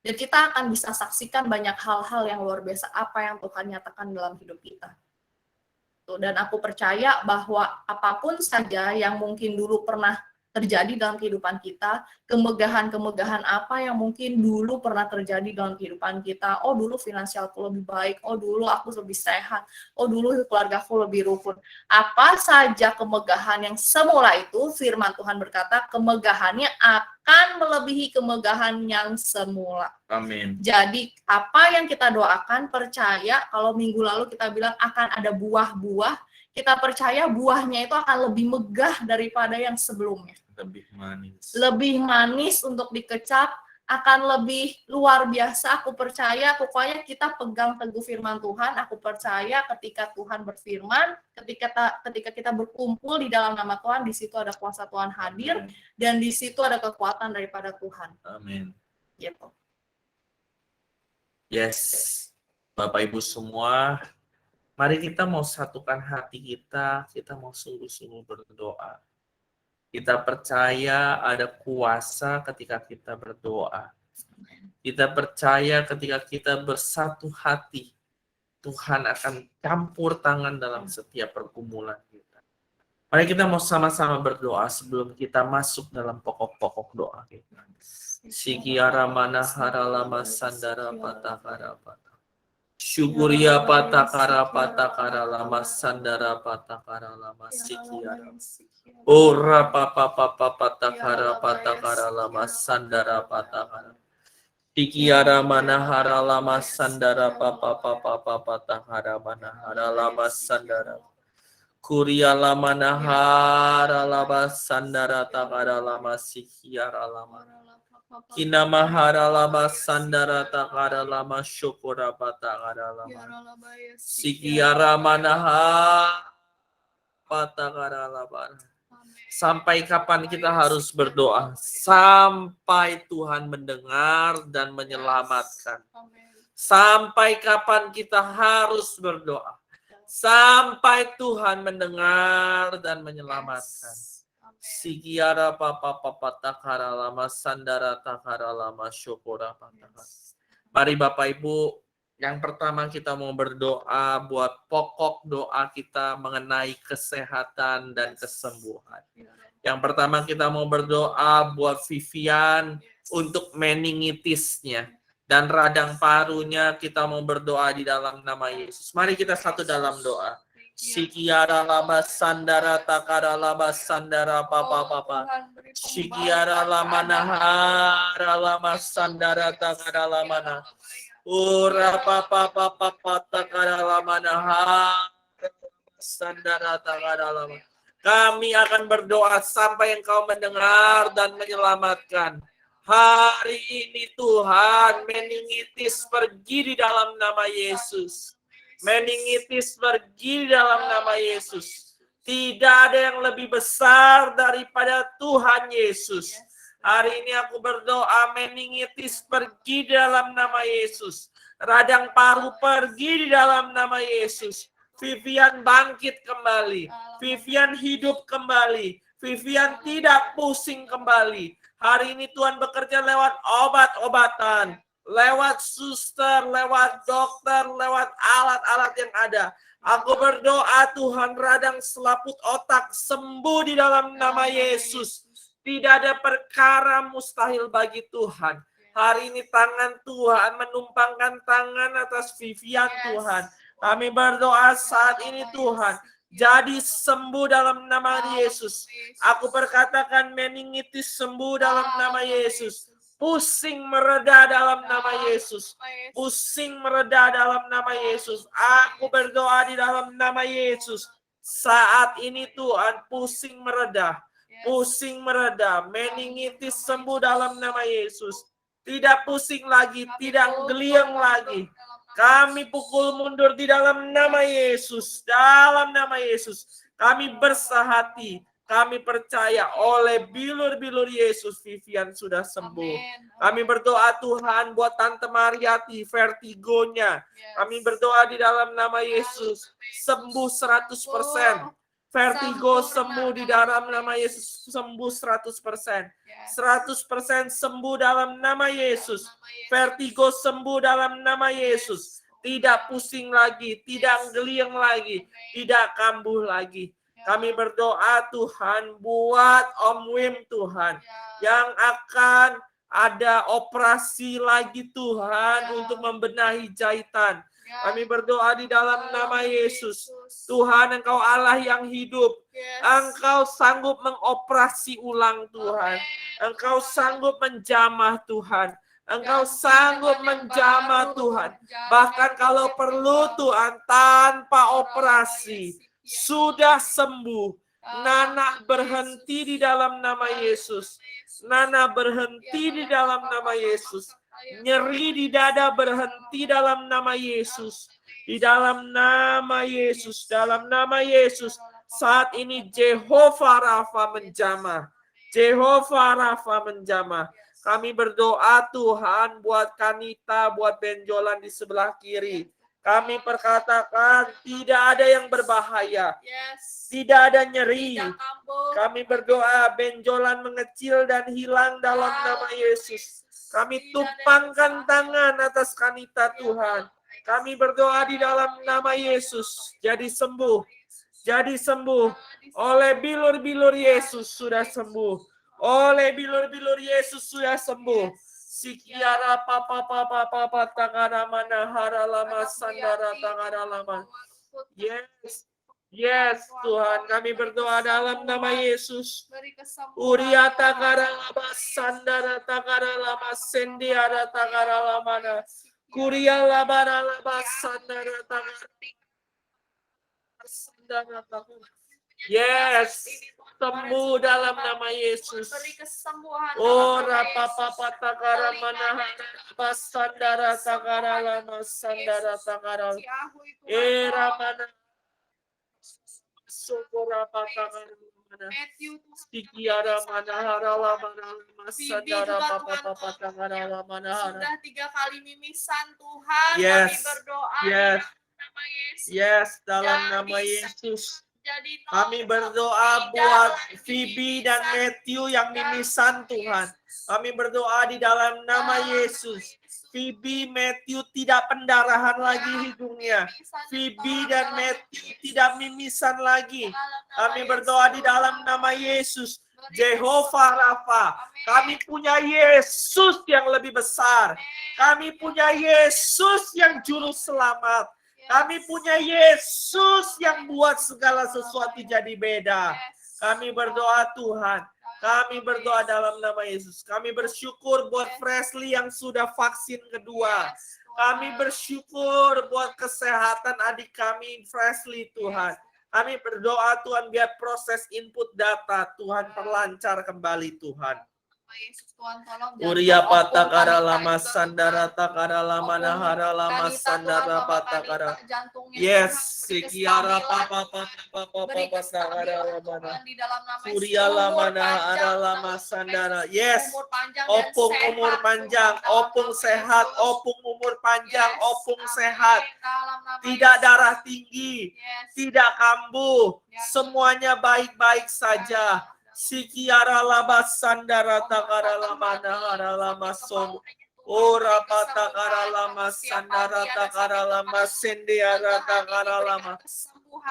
Dan kita akan bisa saksikan banyak hal-hal yang luar biasa apa yang Tuhan nyatakan dalam hidup kita. Dan aku percaya bahwa apapun saja yang mungkin dulu pernah terjadi dalam kehidupan kita, kemegahan-kemegahan apa yang mungkin dulu pernah terjadi dalam kehidupan kita. Oh, dulu finansialku lebih baik, oh dulu aku lebih sehat, oh dulu keluargaku lebih rukun. Apa saja kemegahan yang semula itu, firman Tuhan berkata, kemegahannya akan melebihi kemegahan yang semula. Amin. Jadi apa yang kita doakan, percaya kalau minggu lalu kita bilang akan ada buah-buah, kita percaya buahnya itu akan lebih megah daripada yang sebelumnya. Lebih manis. Lebih manis untuk dikecap, akan lebih luar biasa. Aku percaya, pokoknya kita pegang teguh firman Tuhan. Aku percaya ketika Tuhan berfirman, ketika kita berkumpul di dalam nama Tuhan, di situ ada kuasa Tuhan hadir, dan di situ ada kekuatan daripada Tuhan. Amin. Gitu. Yes, Bapak Ibu semua, mari kita mau satukan hati kita mau sungguh-sungguh berdoa. Kita percaya ada kuasa ketika kita berdoa. Kita percaya ketika kita bersatu hati, Tuhan akan campur tangan dalam setiap pergumulan kita. Mari kita mau sama-sama berdoa sebelum kita masuk dalam pokok-pokok doa kita. Sikiara manahara lama sandara patakara patah. Syukuria patakara patakara lama sandara patakara lama sikiara. Ora papa papa patakara patakara lama sandara patakara. Sikiara manahara lama sandara papa papa papa patakara manahara lama sandara. Kuria lama nahara lama sandara takara lama sikiara lama. Kina mahara lama sandara takara lama syukura patakara lama. Sikiara manahara patakara lama. Sampai kapan kita harus berdoa? Sampai Tuhan mendengar dan menyelamatkan. Sampai kapan kita harus berdoa? Sampai Tuhan mendengar dan menyelamatkan. Sikiara papa papa takara lama sandara takara lama syukura patakara. Mari Bapak Ibu, yang pertama kita mau berdoa buat pokok doa kita mengenai kesehatan dan kesembuhan. Yang pertama kita mau berdoa buat Vivian untuk meningitisnya dan radang parunya, kita mau berdoa di dalam nama Yesus. Mari kita satu dalam doa. Sikiara lama sandara takara lama sandara papa papa. Sikiara lama nahara lama sandara takara lama nah. Ura papa papa papa takara lama nahara sandara takara lama. Kami akan berdoa sampai Engkau mendengar dan menyelamatkan. Hari ini Tuhan, meningitis pergi di dalam nama Yesus. Meningitis pergi di dalam nama Yesus. Tidak ada yang lebih besar daripada Tuhan Yesus. Hari ini aku berdoa meningitis pergi di dalam nama Yesus. Radang paru pergi di dalam nama Yesus. Vivian bangkit kembali. Vivian hidup kembali. Vivian tidak pusing kembali. Hari ini Tuhan bekerja lewat obat-obatan. Lewat suster, lewat dokter, lewat alat-alat yang ada. Aku berdoa Tuhan radang selaput otak sembuh di dalam nama Yesus. Tidak ada perkara mustahil bagi Tuhan. Hari ini tangan Tuhan menumpangkan tangan atas Vivian Tuhan. Kami berdoa saat ini Tuhan. Jadi sembuh dalam nama Yesus. Aku berkatakan meningitis sembuh dalam nama Yesus. Pusing mereda dalam nama Yesus. Pusing mereda dalam nama Yesus. Aku berdoa di dalam nama Yesus. Saat ini Tuhan pusing mereda. Pusing mereda. Meningitis sembuh dalam nama Yesus. Tidak pusing lagi. Tidak geliang lagi. Kami pukul mundur di dalam nama Yesus. Dalam nama Yesus. Kami bersahati. Kami percaya oleh bilur-bilur Yesus Vivian sudah sembuh. Kami berdoa Tuhan buat Tante Mariati vertigonya. Kami berdoa di dalam nama Yesus. Sembuh 100%. Vertigo sembuh di dalam nama Yesus. Sembuh 100%. 100% sembuh dalam nama Yesus. Vertigo sembuh dalam nama Yesus. Tidak pusing lagi. Tidak geliang lagi. Tidak kambuh lagi. Kami berdoa Tuhan buat Om Wim Tuhan, yang akan ada operasi lagi Tuhan untuk membenahi jahitan. Kami berdoa di dalam nama Yesus. Tuhan, Engkau Allah yang hidup. Engkau sanggup mengoperasi ulang Tuhan. Engkau sanggup menjamah Tuhan. Engkau sanggup menjamah Tuhan. Bahkan kalau perlu Tuhan, tanpa operasi, sudah sembuh. Nana berhenti di dalam nama Yesus. Nana berhenti di dalam nama Yesus. Nyeri di dada berhenti dalam nama Yesus. Di dalam nama Yesus. Dalam nama Yesus. Saat ini Jehovah Rafa menjamah. Jehovah Rafa menjamah. Kami berdoa Tuhan buat Kanita, buat benjolan di sebelah kiri. Kami perkatakan tidak ada yang berbahaya. Tidak ada nyeri. Kami berdoa benjolan mengecil dan hilang dalam nama Yesus. Kami tumpangkan tangan atas Kanita Tuhan. Kami berdoa di dalam nama Yesus. Jadi sembuh. Jadi sembuh. Oleh bilur-bilur Yesus sudah sembuh. Oleh bilur-bilur Yesus sudah sembuh. Sikiara papa papa papa tangara mana hara lama sandara tangara lama. Yes. Yes Tuhan, kami berdoa dalam nama Yesus. Uria takara lama sandara takara lama sendiara takara lama. Kuria lama lama sandara takara. Yes, sembuh dalam nama Yesus. Oh, rapa papa takara mana sandara takara lama sandara takara. Ramana sokora takara mana. Sikiara mana harala mana sandara papa papa takara mana. Sudah 3 kali mimisan Tuhan. Yes. Kami berdoa. Yes. Nama Yesus. Yes, dalam nama Yesus. Kami berdoa buat Phoebe dan Matthew yang mimisan Tuhan. Kami berdoa di dalam nama Yesus. Phoebe, Matthew tidak pendarahan lagi hidungnya. Phoebe dan Matthew tidak mimisan lagi. Kami berdoa di dalam nama Yesus. Jehovah Rafa. Kami punya Yesus yang lebih besar. Kami punya Yesus yang juru selamat. Kami punya Yesus yang buat segala sesuatu jadi beda. Kami berdoa Tuhan. Kami berdoa dalam nama Yesus. Kami bersyukur buat Presley yang sudah vaksin kedua. Kami bersyukur buat kesehatan adik kami Presley Tuhan. Kami berdoa Tuhan biar proses input data Tuhan perlancar kembali Tuhan. Yesus Tuhan tolong. Uria patakara lama sandara takara lama nahara lama sandara patakara. Yes, sikiara papa papa papa papa takara lama. Uria lama nahara lama sandara. Yes, opung umur panjang, opung sehat, opung umur panjang, opung sehat. Tidak darah tinggi, tidak kambuh, semuanya baik-baik saja. Sikiara lama sandara takara lama nahara lama son. Ora patakara lama sandara takara lama sendiara takara lama.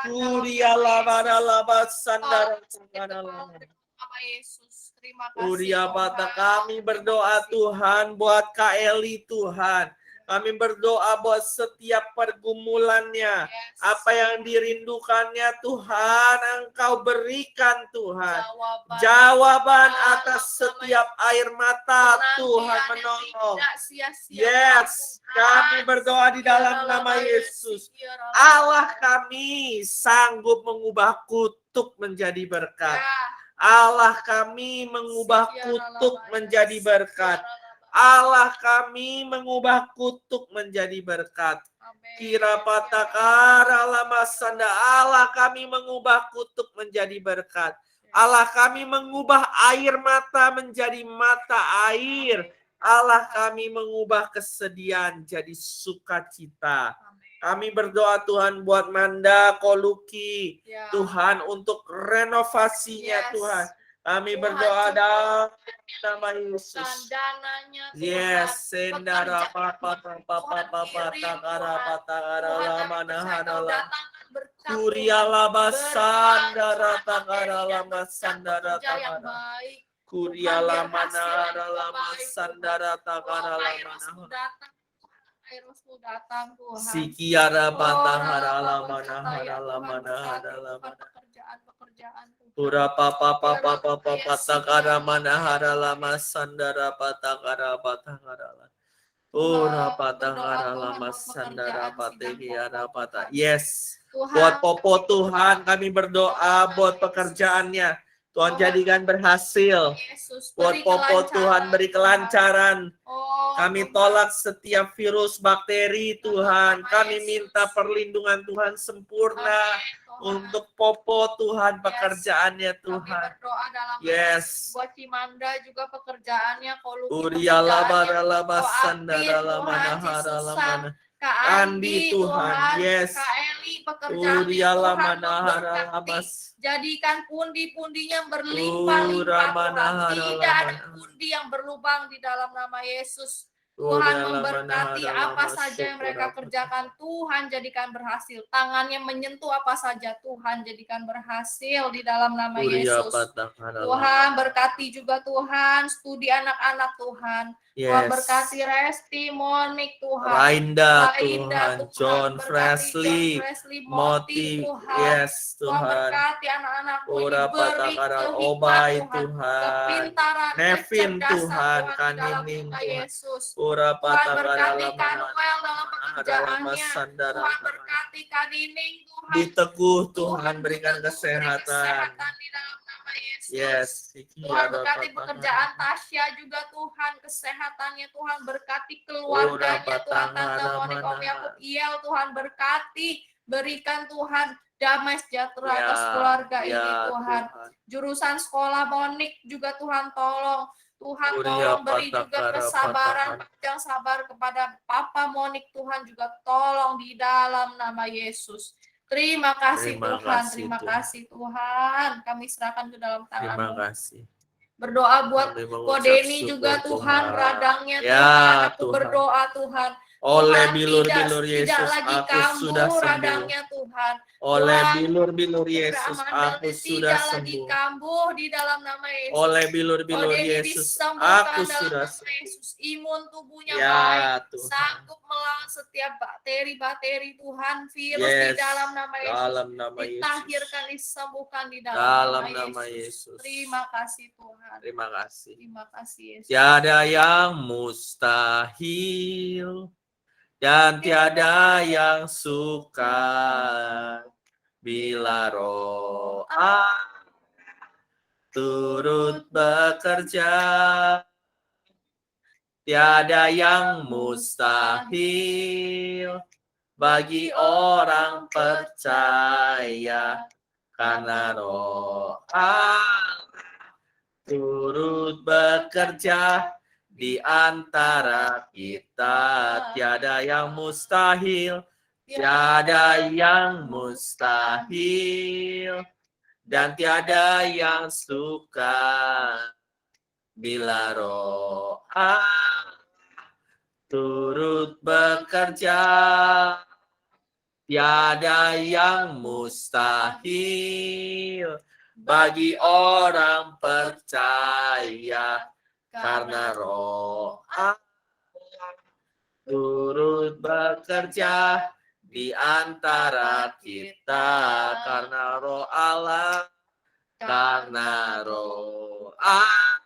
Kuria lama lama sandara takara lama. Uria pata kami berdoa Tuhan buat Kak Eli Tuhan. Kami berdoa buat setiap pergumulannya. Apa yang dirindukannya Tuhan, Engkau berikan Tuhan. Jawaban atas setiap air mata Tuhan menolong. Yes, kami berdoa di dalam nama Yesus. Allah kami sanggup mengubah kutuk menjadi berkat. Allah kami mengubah kutuk menjadi berkat. Allah kami mengubah kutuk menjadi berkat. Kira patakara lama sanda. Allah kami mengubah kutuk menjadi berkat. Allah kami mengubah air mata menjadi mata air. Allah kami mengubah kesedihan jadi sukacita. Kami berdoa Tuhan buat Manda Koluki. Tuhan untuk renovasinya Tuhan. Kami berdoa dalam nama Yesus. Yes, sendara papa papa papa takara patakara lama nahara lama. berkat Kuria Tuhan. lama Berkat sandara Tuhan, takara materi lama dan sandara pekerja yang takara. baik. Kuria Tuhan, biar lama hasilnya nara juga lama baik, sandara Tuhan. takara Oh, lama Kairosmu nara. datang, Kairosmu datang, Tuhan. Sikiara Oh, patahara Rapa lama Kota ya, nahara lama Tuhan, nahara berkati lama. Tuhan pekerjaan-pekerjaan Tuhan. Pura papa Biar papa apa papa ya, patakara sikiara manahara lama sandara patakara patakara lama. Tuhan, Ora berdoa patakara Tuhan lama buat sandara pekerjaan sidang patekiara Popo, pata. Tuhan. Yes. Tuhan, Buat Popo Tuhan kami berdoa buat pekerjaannya. Tuhan jadikan berhasil. Yesus, Buat beri Popo Tuhan beri kelancaran. Oh, Kami Tuhan. tolak setiap virus, bakteri Tuhan. Kami minta perlindungan Tuhan sempurna Amin, Tuhan. untuk Popo Tuhan, pekerjaannya Kami Tuhan. berdoa dalam Yes. buat Cimanda juga pekerjaannya, Koluki Uriala pekerjaannya, baralaba Ko Apin, sandara Tuhan, lamana si harala Susan, mana. Kak Andi Andi, Tuhan, Tuhan, yes. Kak Eli pekerjaannya, Uriala Tuhan, mana harala memberkati. mas. Jadikan pundi-pundinya berlimpah-limpah, Uramana Tuhan. harala Tidak ada mana. pundi yang berlubang di dalam nama Yesus. Tuhan Uriala mana memberkati harala apa mas, saja yang mereka syukur. kerjakan, Tuhan jadikan berhasil. Tangannya menyentuh apa saja, Tuhan jadikan berhasil di dalam nama Uria Yesus. patah harala. Tuhan berkati juga Tuhan, studi anak-anak Tuhan. Tuhan Yes. berkati Resti, Monik Tuhan. Rainda Tuhan, John Berkati Fresley, John Fresley, Moti, Tuhan. yes Tuhan Tuhan. berkati anak-anakmu ini Ura beri patakara kehikmatan Obai Tuhan, Tuhan. kepintaran, Nevin kecerdasan Tuhan, Tuhan di dalam Kanining nama Tuhan. Yesus. Ura Tuhan patakara berkati lama Kanuel dalam pekerjaannya. sandara. Tuhan berkati Kanining Tuhan. Diteguh Tuhan berikan beri kesehatan. di dalam nama Yesus. Yes. Tuhan berkati pekerjaan Tasya juga Tuhan, kesehatannya Tuhan berkati keluarganya Tuhan, Tante Monik, Om Yakub, Iel Tuhan berkati, berikan Tuhan damai sejahtera atas keluarga ini Tuhan. Jurusan sekolah Monik juga Tuhan tolong. Tuhan tolong beri juga kesabaran, yang sabar kepada Papa Monik Tuhan juga tolong di dalam nama Yesus. Terima kasih Tuhan, terima kasih Tuhan. Kami serahkan ke dalam tangan-Mu. Terima kasih. Berdoa buat Kodeni juga Tuhan, radangnya Tuhan. Aku berdoa Tuhan. Oleh bilur-bilur Yesus, tidak lagi aku kambuh sudah sembuh. radangnya Tuhan. Oleh Tuhan, bilur-bilur Yesus, aku sudah tidak lagi sembuh. kambuh di dalam nama Yesus. Oleh bilur-bilur Yesus, aku sudah sembuh. Yesus, imun tubuhnya Ya, baik, Tuhan. sanggup melawan setiap bakteri Tuhan, virus di dalam nama Yesus. Dalam nama Yesus. Ditahirkan, disembuhkan di dalam nama Yesus. Terima kasih Tuhan. Terima kasih. Terima kasih Yesus. Tiada yang mustahil dan tiada yang sukar bila Roh Allah turut bekerja. Tiada yang mustahil bagi orang percaya, karena Roh Allah turut bekerja di antara kita. Tiada yang mustahil, tiada yang mustahil, dan tiada yang sukar bila Roh Allah turut bekerja. Tiada yang mustahil bagi orang percaya, karena Roh Allah turut bekerja di antara kita. Karena Roh Allah, karena Roh Allah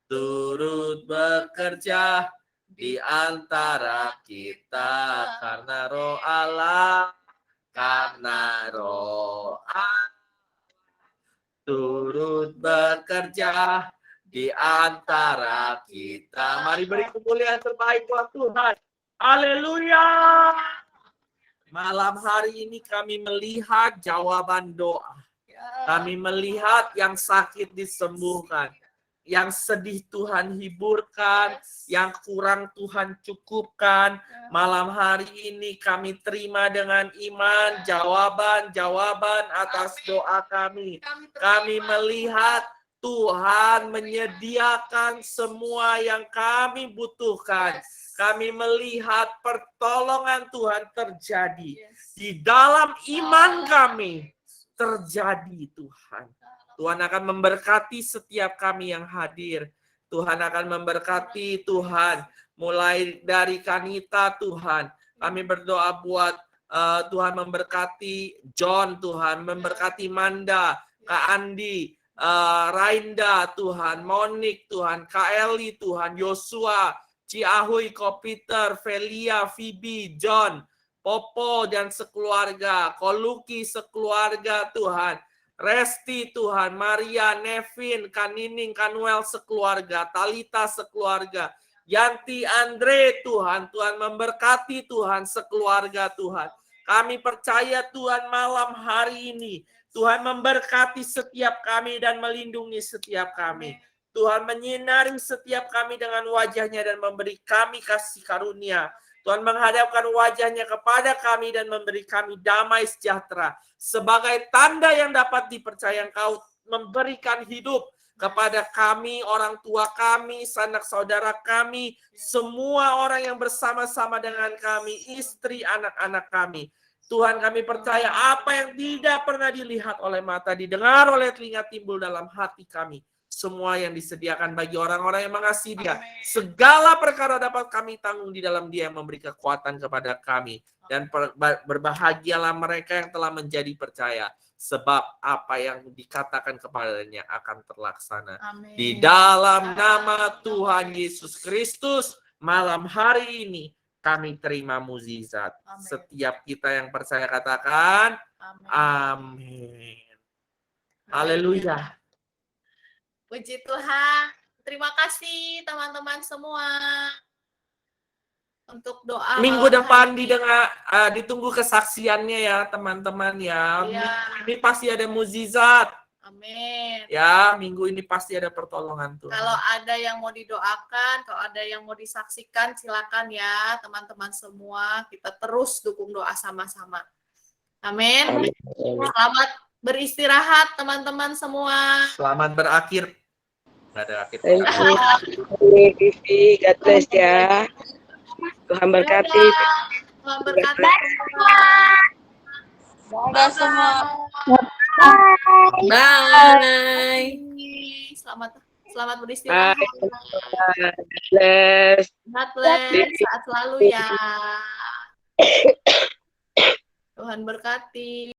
turut bekerja di antara kita. Karena Roh Allah, karena Roh Allah turut bekerja di antara kita. Mari beri kemuliaan terbaik buat Tuhan. Haleluya. Malam hari ini kami melihat jawaban doa. Kami melihat yang sakit disembuhkan. Yang sedih Tuhan hiburkan, yang kurang Tuhan cukupkan. Malam hari ini kami terima dengan iman jawaban-jawaban atas doa kami. Kami melihat Tuhan menyediakan semua yang kami butuhkan. Kami melihat pertolongan Tuhan terjadi. di dalam iman kami terjadi, Tuhan. Tuhan akan memberkati setiap kami yang hadir. Tuhan akan memberkati, Tuhan, mulai dari Kanita, Tuhan. Kami berdoa buat Tuhan memberkati John, Tuhan, memberkati Manda, Kak Andi, Rainda, Tuhan, Monik, Tuhan, Kak Eli, Tuhan, Yosua, Ciahui, Ko Peter, Velia, Phoebe, John, Popo dan sekeluarga, Koluki sekeluarga, Tuhan, Resti, Tuhan, Maria, Nevin, Kanining, Kanuel sekeluarga, Talita sekeluarga, Yanti, Andre, Tuhan, Tuhan memberkati, Tuhan, sekeluarga, Tuhan. Kami percaya, Tuhan, malam hari ini Tuhan memberkati setiap kami dan melindungi setiap kami. Tuhan menyinari setiap kami dengan wajahnya dan memberi kami kasih karunia. Tuhan menghadapkan wajahnya kepada kami dan memberi kami damai sejahtera. Sebagai tanda yang dapat dipercaya, Engkau memberikan hidup kepada kami, orang tua kami, sanak saudara kami, semua orang yang bersama-sama dengan kami, istri, anak-anak kami. Tuhan, kami percaya apa yang tidak pernah dilihat oleh mata, didengar oleh telinga, timbul dalam hati kami. Semua yang disediakan bagi orang-orang yang mengasihi Dia. Segala perkara dapat kami tanggung di dalam Dia yang memberi kekuatan kepada kami. Dan berbahagialah mereka yang telah menjadi percaya. Sebab apa yang dikatakan kepadanya akan terlaksana. Amin. Di dalam nama Tuhan Yesus Kristus, malam hari ini kami terima mukjizat. Setiap kita yang percaya katakan, amin. Haleluya. Puji Tuhan. Terima kasih teman-teman semua untuk doa. Minggu depan ditunggu kesaksiannya ya teman-teman ya. Ya. Minggu ini pasti ada mukjizat. Amin. Ya, minggu ini pasti ada pertolongan Tuhan. Kalau ada yang mau didoakan, kalau ada yang mau disaksikan, silakan ya teman-teman semua. Kita terus dukung doa sama-sama. Amin. Selamat beristirahat teman-teman semua. Selamat berakhir. Nggak ada akhir. Thank you, Vivi. God bless ya. Tuhan berkati. Tuhan berkati semua. Dadah semua. Bye. Selamat beristirahat. God bless. God bless. Sehat selalu ya. Tuhan berkati.